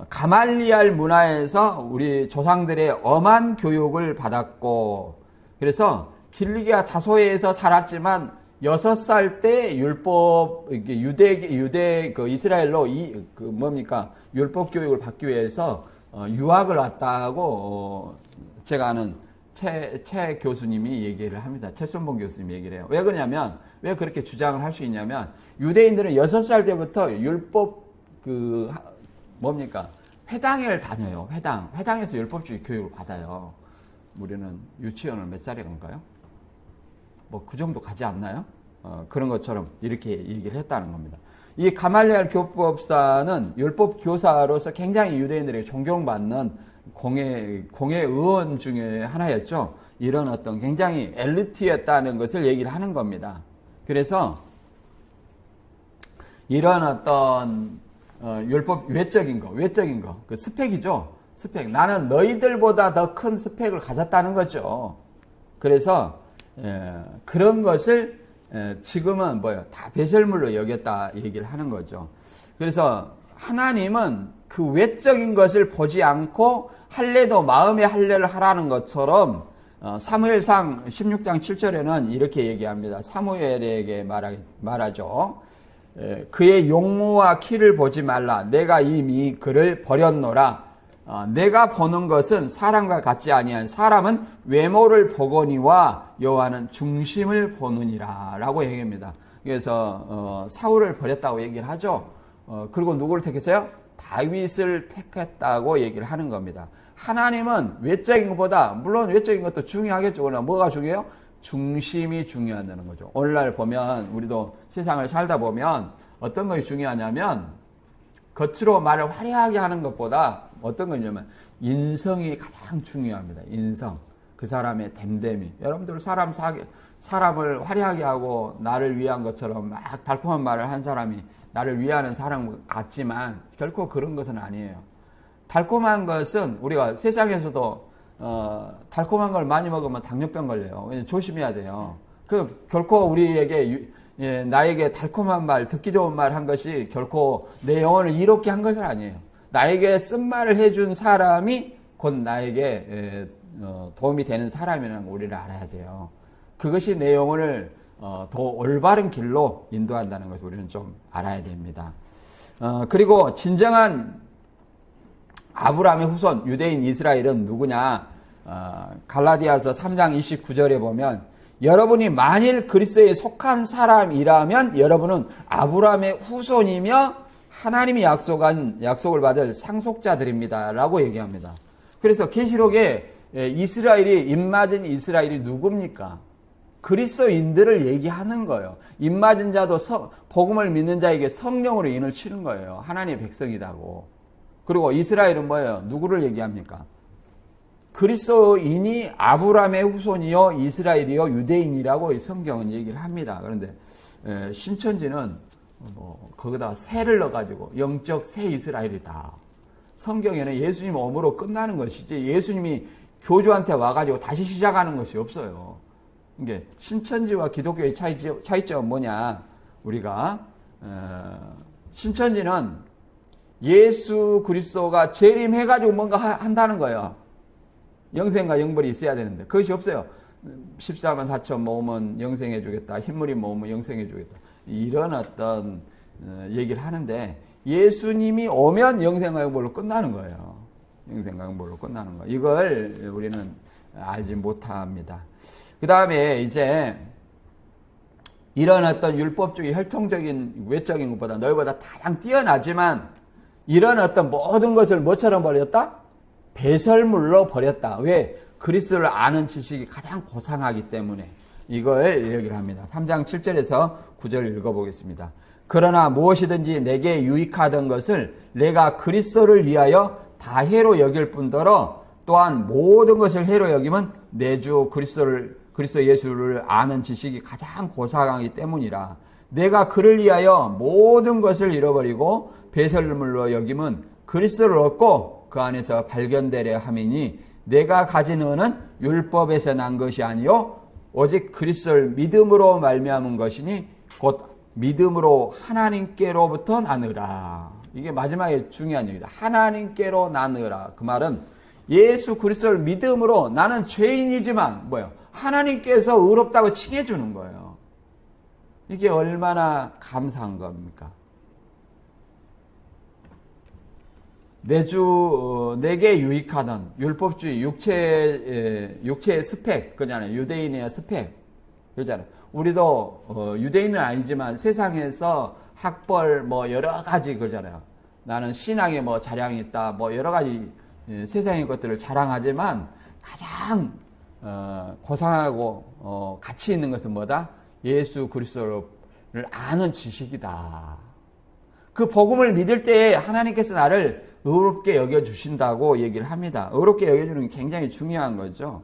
가말리알 문화에서 우리 조상들의 엄한 교육을 받았고, 그래서 길리기아 다소에서 살았지만 6살 때 율법 유대 그 이스라엘로 뭡니까 율법 교육을 받기 위해서 유학을 왔다고 제가 아는 최 교수님이 얘기를 합니다. 최순봉 교수님이 얘기를 해요. 왜 그러냐면, 왜 그렇게 주장을 할 수 있냐면, 유대인들은 6살 때부터 율법, 뭡니까? 회당을 다녀요. 회당에서 율법주의 교육을 받아요. 우리는 유치원을 몇 살에 간가요? 뭐 그 정도 가지 않나요? 그런 것처럼 이렇게 얘기를 했다는 겁니다. 이 가말리엘 교법사는 율법 교사로서 굉장히 유대인들에게 존경받는 공예 의원 중에 하나였죠. 이런 어떤 굉장히 엘리트였다는 것을 얘기를 하는 겁니다. 그래서 이런 어떤 율법 외적인 거, 그 스펙이죠. 스펙. 나는 너희들보다 더 큰 스펙을 가졌다는 거죠. 그래서 그런 것을 지금은 다 배설물로 여겼다 얘기를 하는 거죠. 그래서 하나님은 그 외적인 것을 보지 않고 할례도 마음의 할례를 하라는 것처럼 사무엘상 16장 7절에는 이렇게 얘기합니다. 사무엘에게 말하죠. 그의 용모와 키를 보지 말라. 내가 이미 그를 버렸노라. 내가 보는 것은 사람과 같지 아니한 사람은 외모를 보거니와 여호와는 중심을 보느니라 라고 얘기합니다. 그래서 사울을 버렸다고 얘기를 하죠. 그리고 누구를 택했어요? 다윗을 택했다고 얘기를 하는 겁니다. 하나님은 외적인 것보다, 물론 외적인 것도 중요하겠죠. 그러나 뭐가 중요해요? 중심이 중요하다는 거죠. 오늘날 보면, 우리도 세상을 살다 보면 어떤 것이 중요하냐면 겉으로 말을 화려하게 하는 것보다 어떤 거냐면 인성이 가장 중요합니다. 인성. 그 사람의 됨됨이. 여러분들 사람을 화려하게 하고 나를 위한 것처럼 막 달콤한 말을 한 사람이 나를 위하는 사람 같지만 결코 그런 것은 아니에요. 달콤한 것은 우리가 세상에서도 달콤한 걸 많이 먹으면 당뇨병 걸려요. 조심해야 돼요. 결코 우리에게 나에게 달콤한 말, 듣기 좋은 말 한 것이 결코 내 영혼을 이롭게 한 것은 아니에요. 나에게 쓴말을 해준 사람이 곧 나에게 도움이 되는 사람이라는 걸 우리를 알아야 돼요. 그것이 내 영혼을 더 올바른 길로 인도한다는 것을 우리는 좀 알아야 됩니다. 그리고 진정한 아브라함의 후손, 유대인 이스라엘은 누구냐? 갈라디아서 3장 29절에 보면 여러분이 만일 그리스도에 속한 사람이라면 여러분은 아브라함의 후손이며 하나님이 약속을 받을 상속자들입니다 라고 얘기합니다. 그래서 계시록에 이스라엘이 입맞은 이스라엘이 누굽니까? 그리스도인들을 얘기하는 거예요. 입맞은 자도 복음을 믿는 자에게 성령으로 인을 치는 거예요. 하나님의 백성이라고. 그리고 이스라엘은 뭐예요? 누구를 얘기합니까? 그리스도인이 아브라함의 후손이요 이스라엘이요 유대인이라고 성경은 얘기를 합니다. 그런데 신천지는 거기다 새를 넣어가지고 영적 새 이스라엘이다. 성경에는 예수님 오므로 끝나는 것이지 예수님이 교주한테 와가지고 다시 시작하는 것이 없어요. 이게 신천지와 기독교의 차이점은 뭐냐? 우리가 신천지는 예수 그리스도가 재림해가지고 뭔가 한다는 거예요. 영생과 영벌이 있어야 되는데 그것이 없어요. 14만 4천 모으면 영생해 주겠다. 흰물이 모으면 영생해 주겠다. 이런 어떤 얘기를 하는데 예수님이 오면 영생과 영벌로 끝나는 거예요. 영생과 영벌로 끝나는 거. 이걸 우리는 알지 못합니다. 그 다음에 이제 이런 어떤 율법주의 혈통적인 외적인 것보다 너희보다 가장 뛰어나지만 이런 어떤 모든 것을 뭐처럼 버렸다? 배설물로 버렸다. 왜? 그리스도를 아는 지식이 가장 고상하기 때문에 이걸 얘기를 합니다. 3장 7절에서 9절 읽어보겠습니다. 그러나 무엇이든지 내게 유익하던 것을 내가 그리스도를 위하여 다 해로 여길 뿐더러 또한 모든 것을 해로 여기면 내 주 그리스도 예수를 아는 지식이 가장 고상하기 때문이라. 내가 그를 위하여 모든 것을 잃어버리고 배설물로 여기면 그리스도를 얻고 그 안에서 발견되려 함이니 내가 가진 은은 율법에서 난 것이 아니요 오직 그리스도를 믿음으로 말미암은 것이니 곧 믿음으로 하나님께로부터 나느라. 이게 마지막에 중요한 얘기다. 하나님께로 나느라. 그 말은 예수 그리스도를 믿음으로 나는 죄인이지만 뭐예요? 하나님께서 의롭다고 칭해주는 거예요. 이게 얼마나 감사한 겁니까? 내게 유익하던 율법주의, 육체의 스펙, 그잖아요. 유대인의 스펙. 그러잖아요. 우리도, 유대인은 아니지만 세상에서 학벌, 여러 가지 그러잖아요. 나는 신앙에 자랑이 있다, 여러 가지 세상의 것들을 자랑하지만 가장, 고상하고, 가치 있는 것은 뭐다? 예수 그리스도를 아는 지식이다. 그 복음을 믿을 때에 하나님께서 나를 의롭게 여겨주신다고 얘기를 합니다. 의롭게 여겨주는 게 굉장히 중요한 거죠.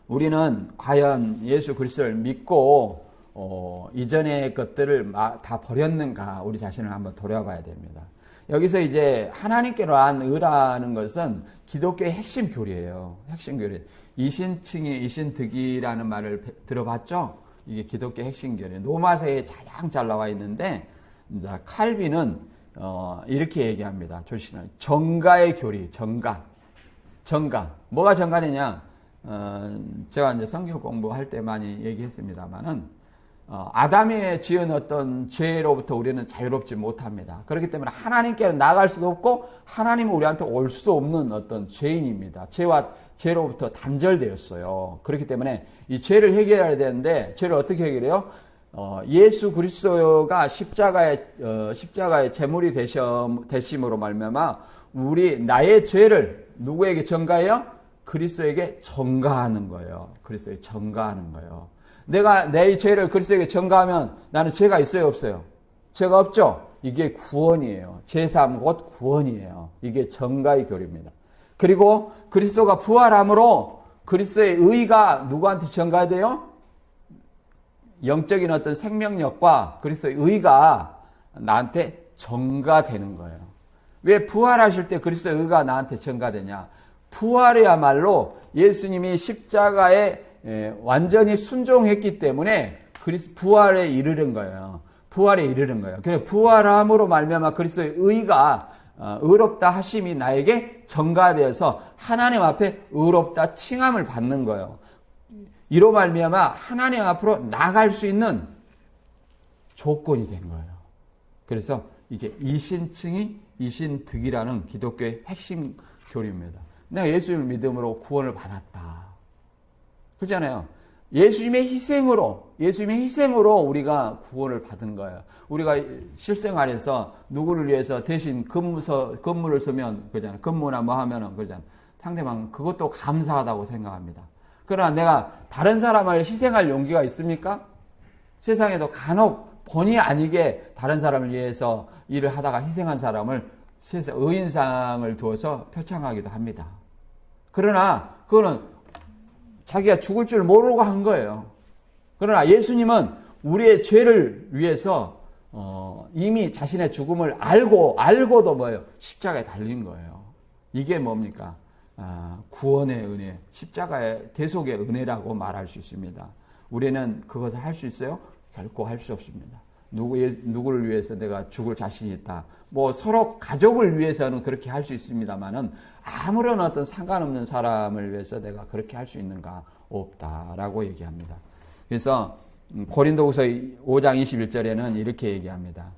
우리는 과연 예수 그리스도를 믿고 이전의 것들을 다 버렸는가 우리 자신을 한번 돌아봐야 됩니다. 여기서 이제 하나님께로 한 의라는 것은 기독교의 핵심 교리예요. 핵심 교리. 이신칭의 이신득이라는 말을 들어봤죠? 이게 기독교의 핵심 교리. 로마서에 가장 잘 나와 있는데 칼빈은 이렇게 얘기합니다. 조시는 정가의 교리, 정가. 뭐가 정가되냐? 제가 이제 성경 공부할 때 많이 얘기했습니다만은 아담이 지은 어떤 죄로부터 우리는 자유롭지 못합니다. 그렇기 때문에 하나님께로 나갈 수도 없고 하나님은 우리한테 올 수도 없는 어떤 죄인입니다. 죄로부터 단절되었어요. 그렇기 때문에 이 죄를 해결해야 되는데 죄를 어떻게 해결해요? 예수 그리스도가 십자가의 제물이 되심으로 말미암아 나의 죄를 누구에게 전가해요? 그리스도에게 전가하는 거예요. 그리스도에게 전가하는 거예요. 내가 내 죄를 그리스도에게 전가하면 나는 죄가 있어요, 없어요? 죄가 없죠? 이게 구원이에요. 제3 곧 구원이에요. 이게 전가의 교리입니다. 그리고 그리스도가 부활함으로 그리스도의 의가 누구한테 전가돼요? 영적인 어떤 생명력과 그리스도의 의가 나한테 전가되는 거예요. 왜 부활하실 때 그리스도의 의가 나한테 전가되냐? 부활이야말로 예수님이 십자가에 완전히 순종했기 때문에 부활에 이르는 거예요. 부활에 이르는 거예요. 그래서 부활함으로 말미암아 그리스도의 의가 의롭다 하심이 나에게 전가되어서 하나님 앞에 의롭다 칭함을 받는 거예요. 이로 말미암아 하나님 앞으로 나갈 수 있는 조건이 된 거예요. 그래서 이게 이신칭의 이신득이라는 기독교의 핵심 교리입니다. 내가 예수님을 믿음으로 구원을 받았다. 그렇잖아요. 예수님의 희생으로 우리가 구원을 받은 거예요. 우리가 실생활에서 누구를 위해서 대신 근무를 쓰면 그러잖아요. 근무나 하면은 그러잖아요. 상대방 그것도 감사하다고 생각합니다. 그러나 내가 다른 사람을 희생할 용기가 있습니까? 세상에도 간혹 본의 아니게 다른 사람을 위해서 일을 하다가 희생한 사람을 의인상을 두어서 표창하기도 합니다. 그러나 그거는 자기가 죽을 줄 모르고 한 거예요. 그러나 예수님은 우리의 죄를 위해서 이미 자신의 죽음을 알고도 뭐예요? 십자가에 달린 거예요. 이게 뭡니까? 구원의 은혜, 십자가의 대속의 은혜라고 말할 수 있습니다. 우리는 그것을 할 수 있어요? 결코 할 수 없습니다. 누구를 위해서 내가 죽을 자신이 있다. 서로 가족을 위해서는 그렇게 할 수 있습니다만은 아무런 어떤 상관없는 사람을 위해서 내가 그렇게 할 수 있는가? 없다라고 얘기합니다. 그래서 고린도후서 5장 21절에는 이렇게 얘기합니다.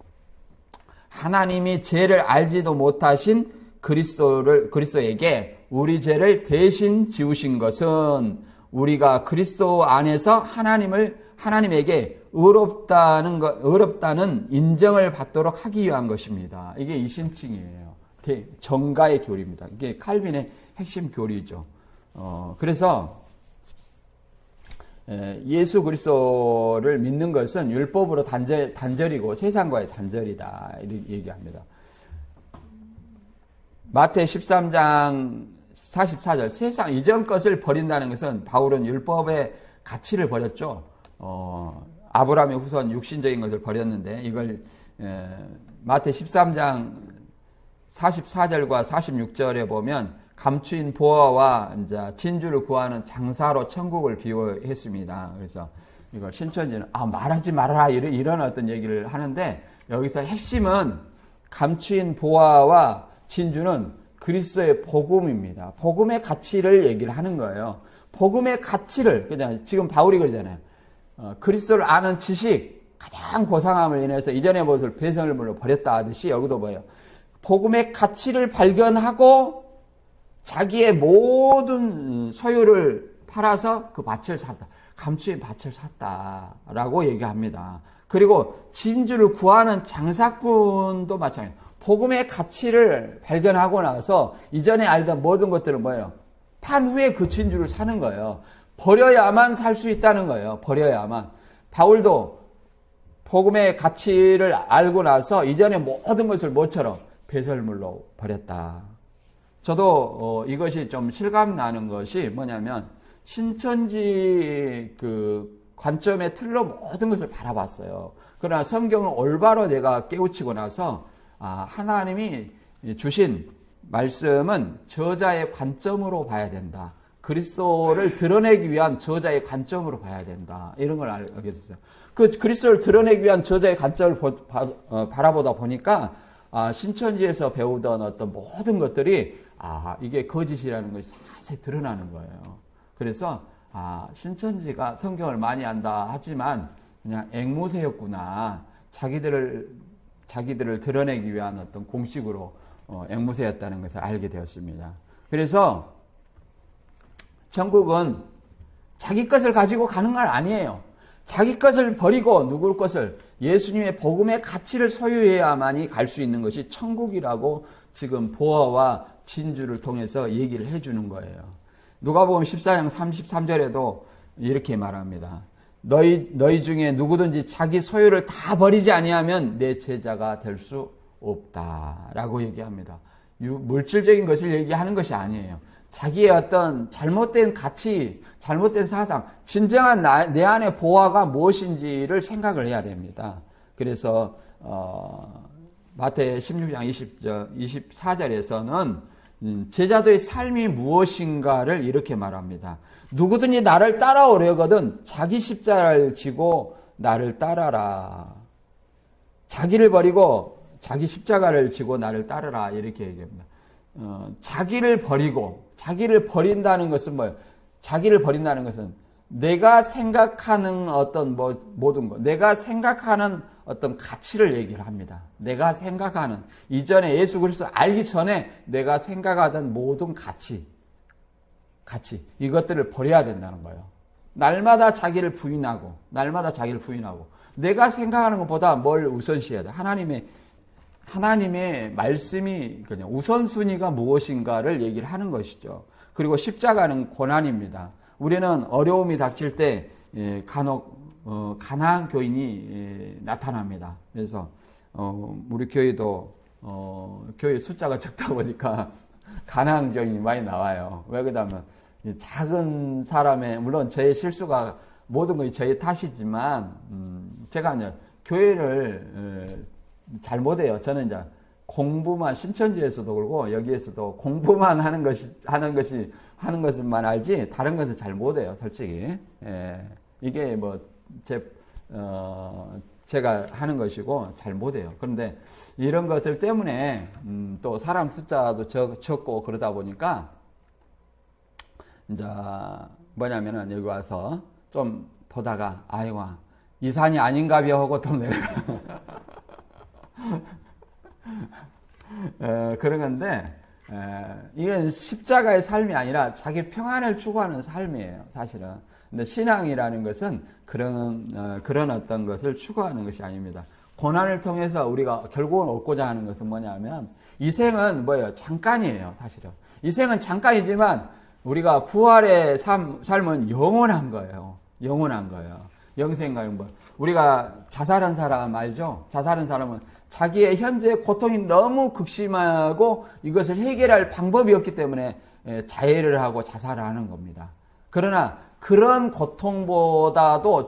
하나님이 죄를 알지도 못하신 그리스도에게 우리 죄를 대신 지우신 것은 우리가 그리스도 안에서 하나님에게 의롭다는 인정을 받도록 하기 위한 것입니다. 이게 이신칭이에요. 정가의 교리입니다. 이게 칼빈의 핵심 교리죠. 그래서 예수 그리스도를 믿는 것은 율법으로 단절이고 세상과의 단절이다. 이렇게 얘기합니다. 마태 13장 44절 세상 이전 것을 버린다는 것은 바울은 율법의 가치를 버렸죠. 아브라함의 후손 육신적인 것을 버렸는데 이걸 마태 13장 44절과 46절에 보면 감추인 보화와 이제 진주를 구하는 장사로 천국을 비유했습니다. 그래서 이걸 신천지는 말하지 말아라 이런 어떤 얘기를 하는데 여기서 핵심은 감추인 보화와 진주는 그리스도의 복음입니다. 복음의 가치를 얘기를 하는 거예요. 복음의 가치를 그냥 지금 바울이 그러잖아요. 그리스도를 아는 지식 가장 고상함을 인해서 이전의 것을 배설물로 버렸다 하듯이 여기도 뭐예요? 복음의 가치를 발견하고 자기의 모든 소유를 팔아서 그 밭을 샀다. 감추의 밭을 샀다라고 얘기합니다. 그리고 진주를 구하는 장사꾼도 마찬가지예요. 복음의 가치를 발견하고 나서 이전에 알던 모든 것들은 뭐예요? 판 후에 그 진주를 사는 거예요. 버려야만 살 수 있다는 거예요. 버려야만. 바울도 복음의 가치를 알고 나서 이전에 모든 것을 뭐처럼 배설물로 버렸다. 저도 이것이 좀 실감 나는 것이 뭐냐면 신천지 그 관점의 틀로 모든 것을 바라봤어요. 그러나 성경을 올바로 내가 깨우치고 나서 하나님이 주신 말씀은 저자의 관점으로 봐야 된다. 그리스도를 드러내기 위한 저자의 관점으로 봐야 된다. 이런 걸 알게 됐어요. 그 그리스도를 드러내기 위한 저자의 관점을 바라보다 보니까 신천지에서 배우던 어떤 모든 것들이 이게 거짓이라는 것이 사실 드러나는 거예요. 그래서 신천지가 성경을 많이 안다 하지만 그냥 앵무새였구나. 자기들을 드러내기 위한 어떤 공식으로 앵무새였다는 것을 알게 되었습니다. 그래서 천국은 자기 것을 가지고 가는 건 아니에요. 자기 것을 버리고 누구 것을 예수님의 복음의 가치를 소유해야만이 갈 수 있는 것이 천국이라고 지금 보아와 진주를 통해서 얘기를 해주는 거예요. 누가복음 14장 33절에도 이렇게 말합니다. 너희 중에 누구든지 자기 소유를 다 버리지 아니하면 내 제자가 될 수 없다라고 얘기합니다. 물질적인 것을 얘기하는 것이 아니에요. 자기의 어떤 잘못된 가치, 잘못된 사상, 진정한 내 안의 보화가 무엇인지를 생각을 해야 됩니다. 그래서 마태 16장 24절에서는 제자도의 삶이 무엇인가를 이렇게 말합니다. 누구든지 나를 따라오려거든 자기 십자가를 지고 나를 따라라. 자기를 버리고 자기 십자가를 지고 나를 따르라 이렇게 얘기합니다. 자기를 버리고 자기를 버린다는 것은 뭐예요? 자기를 버린다는 것은 내가 생각하는 어떤 모든 것, 내가 생각하는 어떤 가치를 얘기를 합니다. 내가 생각하는 이전에 예수 그리스도 알기 전에 내가 생각하던 모든 가치 이것들을 버려야 된다는 거예요. 날마다 자기를 부인하고 내가 생각하는 것보다 뭘 우선시해야 돼? 하나님의 말씀이 그냥 우선순위가 무엇인가를 얘기를 하는 것이죠. 그리고 십자가는 고난입니다. 우리는 어려움이 닥칠 때 간혹 가난한 교인이 나타납니다. 그래서 우리 교회도 교회 숫자가 적다 보니까 가난한 교인이 많이 나와요. 왜 그러냐면 작은 사람의 물론 제 실수가 모든 것이 저의 탓이지만 제가 이제 교회를 잘 못해요. 저는 이제 공부만 신천지에서도 그렇고 여기에서도 공부만 하는 것만 알지 다른 것은 잘 못해요. 솔직히 이게 제가 하는 것이고 잘 못해요. 그런데 이런 것들 때문에 또 사람 숫자도 적고 그러다 보니까 이제 뭐냐면은 여기 와서 좀 보다가 아이고 이 산이 아닌가벼 하고 또 내려가. 그런 건데 이건 십자가의 삶이 아니라 자기 평안을 추구하는 삶이에요. 사실은. 근데 신앙이라는 것은 그런 어떤 것을 추구하는 것이 아닙니다. 고난을 통해서 우리가 결국은 얻고자 하는 것은 뭐냐면 이 생은 뭐예요? 잠깐이에요. 사실은. 이 생은 잠깐이지만 우리가 부활의 삶은 영원한 거예요. 영원한 거예요. 영생과 영벌. 우리가 자살한 사람 알죠? 자살한 사람은 자기의 현재의 고통이 너무 극심하고 이것을 해결할 방법이 없기 때문에 자해를 하고 자살을 하는 겁니다. 그러나 그런 고통보다도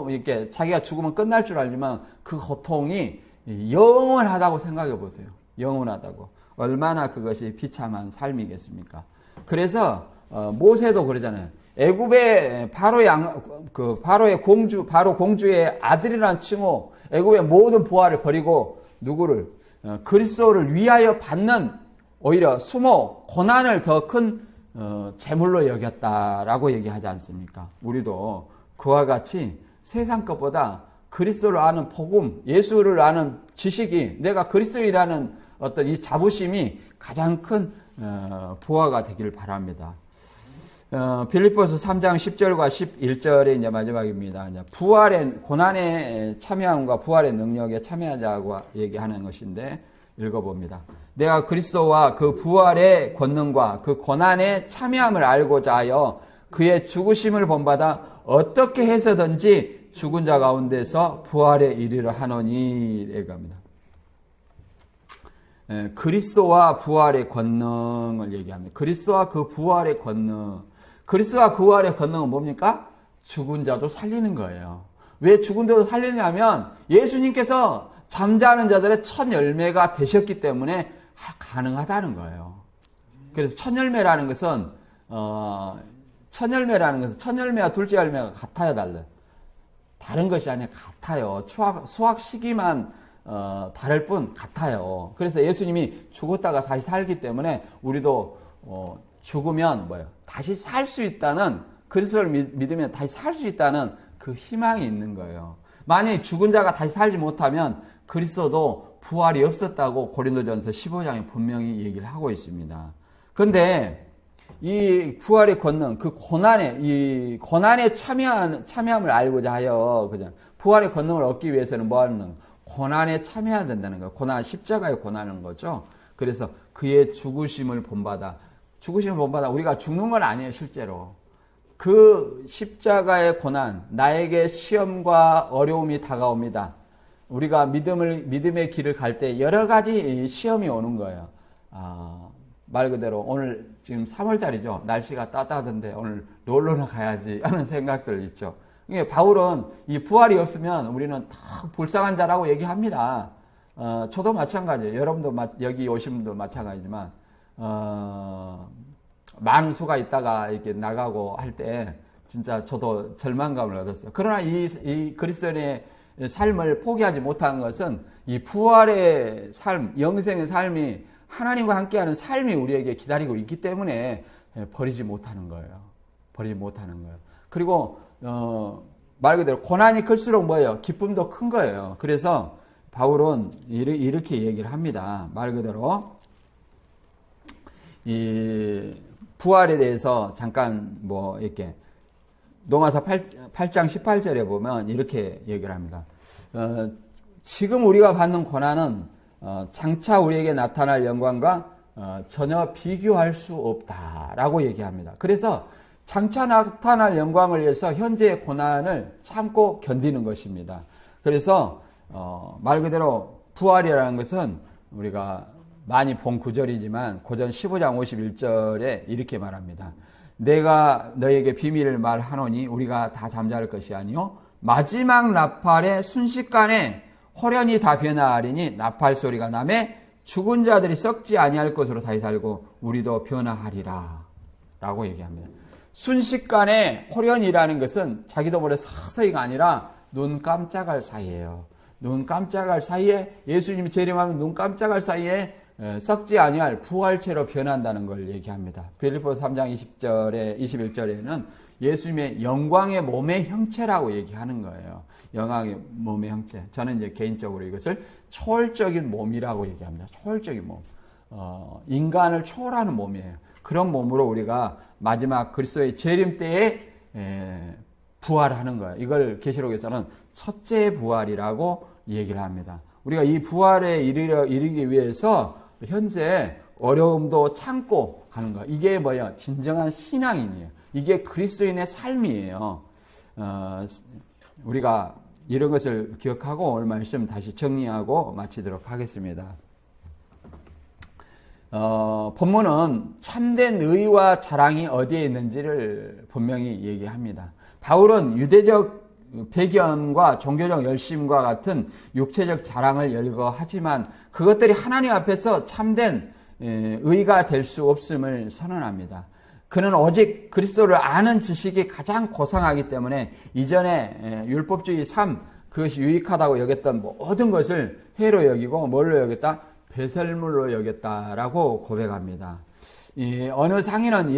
이렇게 자기가 죽으면 끝날 줄 알지만 그 고통이 영원하다고 생각해 보세요. 영원하다고. 얼마나 그것이 비참한 삶이겠습니까? 그래서 모세도 그러잖아요. 애굽의 바로의 공주의 아들이라는 칭호, 애굽의 모든 부하를 버리고 누구를 그리스도를 위하여 받는 오히려 수모 고난을 더 큰 재물로 여겼다라고 얘기하지 않습니까? 우리도 그와 같이 세상 것보다 그리스도를 아는 복음, 예수를 아는 지식이 내가 그리스도이라는 어떤 이 자부심이 가장 큰 부하가 되기를 바랍니다. 빌립보서 3장 10절과 11절의 이제 마지막입니다. 이제 부활의 고난의 참여함과 부활의 능력에 참여하자고 얘기하는 것인데 읽어봅니다. 내가 그리스도와 그 부활의 권능과 그 고난의 참여함을 알고자 하여 그의 죽으심을 본받아 어떻게 해서든지 죽은 자 가운데서 부활에 이르려 하노니 얘기합니다. 그리스도와 부활의 권능을 얘기합니다. 그리스도와 그 부활의 권능. 그리스도와 그 부활의 권능은 뭡니까? 죽은 자도 살리는 거예요. 왜 죽은 자도 살리냐면 예수님께서 잠자는 자들의 첫 열매가 되셨기 때문에 가능하다는 거예요. 그래서 첫 열매라는 것은 첫 열매와 둘째 열매가 같아요, 달라요? 다른 것이 아니라 같아요. 수확 시기만 다를 뿐 같아요. 그래서 예수님이 죽었다가 다시 살기 때문에 우리도 죽으면 다시 살 수 있다는, 그리스도를 믿으면 다시 살 수 있다는 그 희망이 있는 거예요. 만약 죽은 자가 다시 살지 못하면 그리스도도 부활이 없었다고 고린도전서 15장에 분명히 얘기를 하고 있습니다. 그런데 이 부활의 권능, 그 고난에 참여함을 알고자 하여, 그죠? 부활의 권능을 얻기 위해서는 뭐 하는 거예요? 고난에 참여해야 된다는 거예요. 십자가의 고난인 거죠. 그래서 그의 죽으심을 본받아 우리가 죽는 건 아니에요, 실제로. 그 십자가의 고난, 나에게 시험과 어려움이 다가옵니다. 우리가 믿음의 길을 갈 때 여러 가지 시험이 오는 거예요. 말 그대로 오늘 지금 3월달이죠. 날씨가 따뜻하던데 오늘 놀러나 가야지 하는 생각들 있죠. 바울은 이 부활이 없으면 우리는 다 불쌍한 자라고 얘기합니다. 저도 마찬가지예요. 여러분도 여기 오신 분도 마찬가지지만 많은 수가 있다가 이렇게 나가고 할 때 진짜 저도 절망감을 얻었어요. 그러나 이 그리스도인의 삶을 포기하지 못한 것은 이 부활의 삶, 영생의 삶이 하나님과 함께하는 삶이 우리에게 기다리고 있기 때문에 버리지 못하는 거예요. 그리고 말 그대로 고난이 클수록 뭐예요? 기쁨도 큰 거예요. 그래서 바울은 이렇게 얘기를 합니다. 말 그대로 이 부활에 대해서 잠깐 이렇게 로마서 8장 18절에 보면 이렇게 얘기를 합니다. 지금 우리가 받는 고난은 장차 우리에게 나타날 영광과 전혀 비교할 수 없다라고 얘기합니다. 그래서 장차 나타날 영광을 위해서 현재의 고난을 참고 견디는 것입니다. 그래서 말 그대로 부활이라는 것은 우리가 많이 본 구절이지만 고전 15장 51절에 이렇게 말합니다. 내가 너에게 비밀을 말하노니 우리가 다 잠잘 것이 아니요 마지막 나팔의 순식간에 호련히 다 변화하리니 나팔 소리가 나매 죽은 자들이 썩지 아니할 것으로 다시 살고 우리도 변화하리라 라고 얘기합니다. 순식간에 호련이라는 것은 자기도 모르게 서서히가 아니라 눈 깜짝할 사이에요. 눈 깜짝할 사이에 예수님이 재림하면 눈 깜짝할 사이에 썩지 아니할 부활체로 변한다는 걸 얘기합니다. 빌립보서 3장 21절에는 예수님의 영광의 몸의 형체라고 얘기하는 거예요. 영광의 몸의 형체. 저는 이제 개인적으로 이것을 초월적인 몸이라고 얘기합니다. 초월적인 몸. 인간을 초월하는 몸이에요. 그런 몸으로 우리가 마지막 그리스도의 재림 때에 부활하는 거예요. 이걸 계시록에서는 첫째 부활이라고 얘기를 합니다. 우리가 이 부활에 이르기 위해서 현재 어려움도 참고 가는 거예요. 이게 뭐예요? 진정한 신앙인이에요. 이게 그리스도인의 삶이에요. 우리가 이런 것을 기억하고 오늘 말씀 다시 정리하고 마치도록 하겠습니다. 본문은 참된 의와 자랑이 어디에 있는지를 분명히 얘기합니다. 바울은 유대적 배경과 종교적 열심과 같은 육체적 자랑을 열거하지만 그것들이 하나님 앞에서 참된 의가 될 수 없음을 선언합니다. 그는 오직 그리스도를 아는 지식이 가장 고상하기 때문에 이전에 율법주의 삶, 그것이 유익하다고 여겼던 모든 것을 해로 여기고 뭘로 여겼다? 배설물로 여겼다라고 고백합니다. 어느 상인의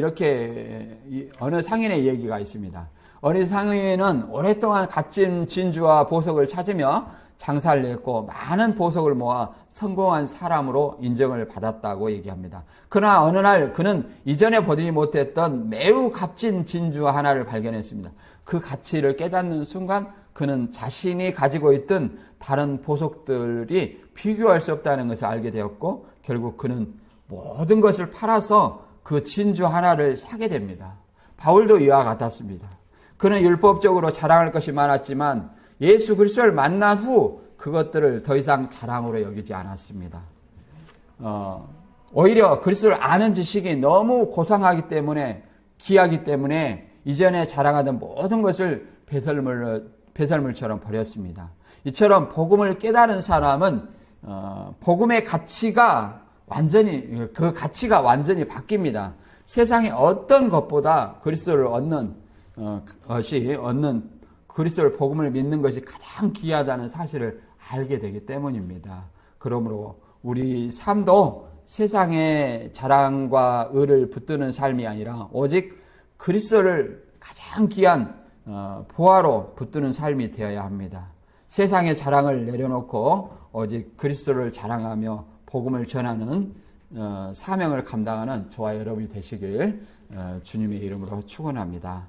얘기가 있습니다. 어느 상인은 오랫동안 값진 진주와 보석을 찾으며 장사를 했고 많은 보석을 모아 성공한 사람으로 인정을 받았다고 얘기합니다. 그러나 어느 날 그는 이전에 보지 못했던 매우 값진 진주 하나를 발견했습니다. 그 가치를 깨닫는 순간 그는 자신이 가지고 있던 다른 보석들이 비교할 수 없다는 것을 알게 되었고 결국 그는 모든 것을 팔아서 그 진주 하나를 사게 됩니다. 바울도 이와 같았습니다. 그는 율법적으로 자랑할 것이 많았지만 예수 그리스도를 만난 후 그것들을 더 이상 자랑으로 여기지 않았습니다. 오히려 그리스도를 아는 지식이 너무 고상하기 때문에 귀하기 때문에 이전에 자랑하던 모든 것을 배설물처럼 버렸습니다. 이처럼 복음을 깨달은 사람은 복음의 가치가 완전히 바뀝니다. 세상의 어떤 것보다 그리스도를 얻는 그리스도를 복음을 믿는 것이 가장 귀하다는 사실을 알게 되기 때문입니다. 그러므로 우리 삶도 세상의 자랑과 의를 붙드는 삶이 아니라 오직 그리스도를 가장 귀한 보화로 붙드는 삶이 되어야 합니다. 세상의 자랑을 내려놓고 오직 그리스도를 자랑하며 복음을 전하는 사명을 감당하는 저와 여러분이 되시길 주님의 이름으로 축원합니다.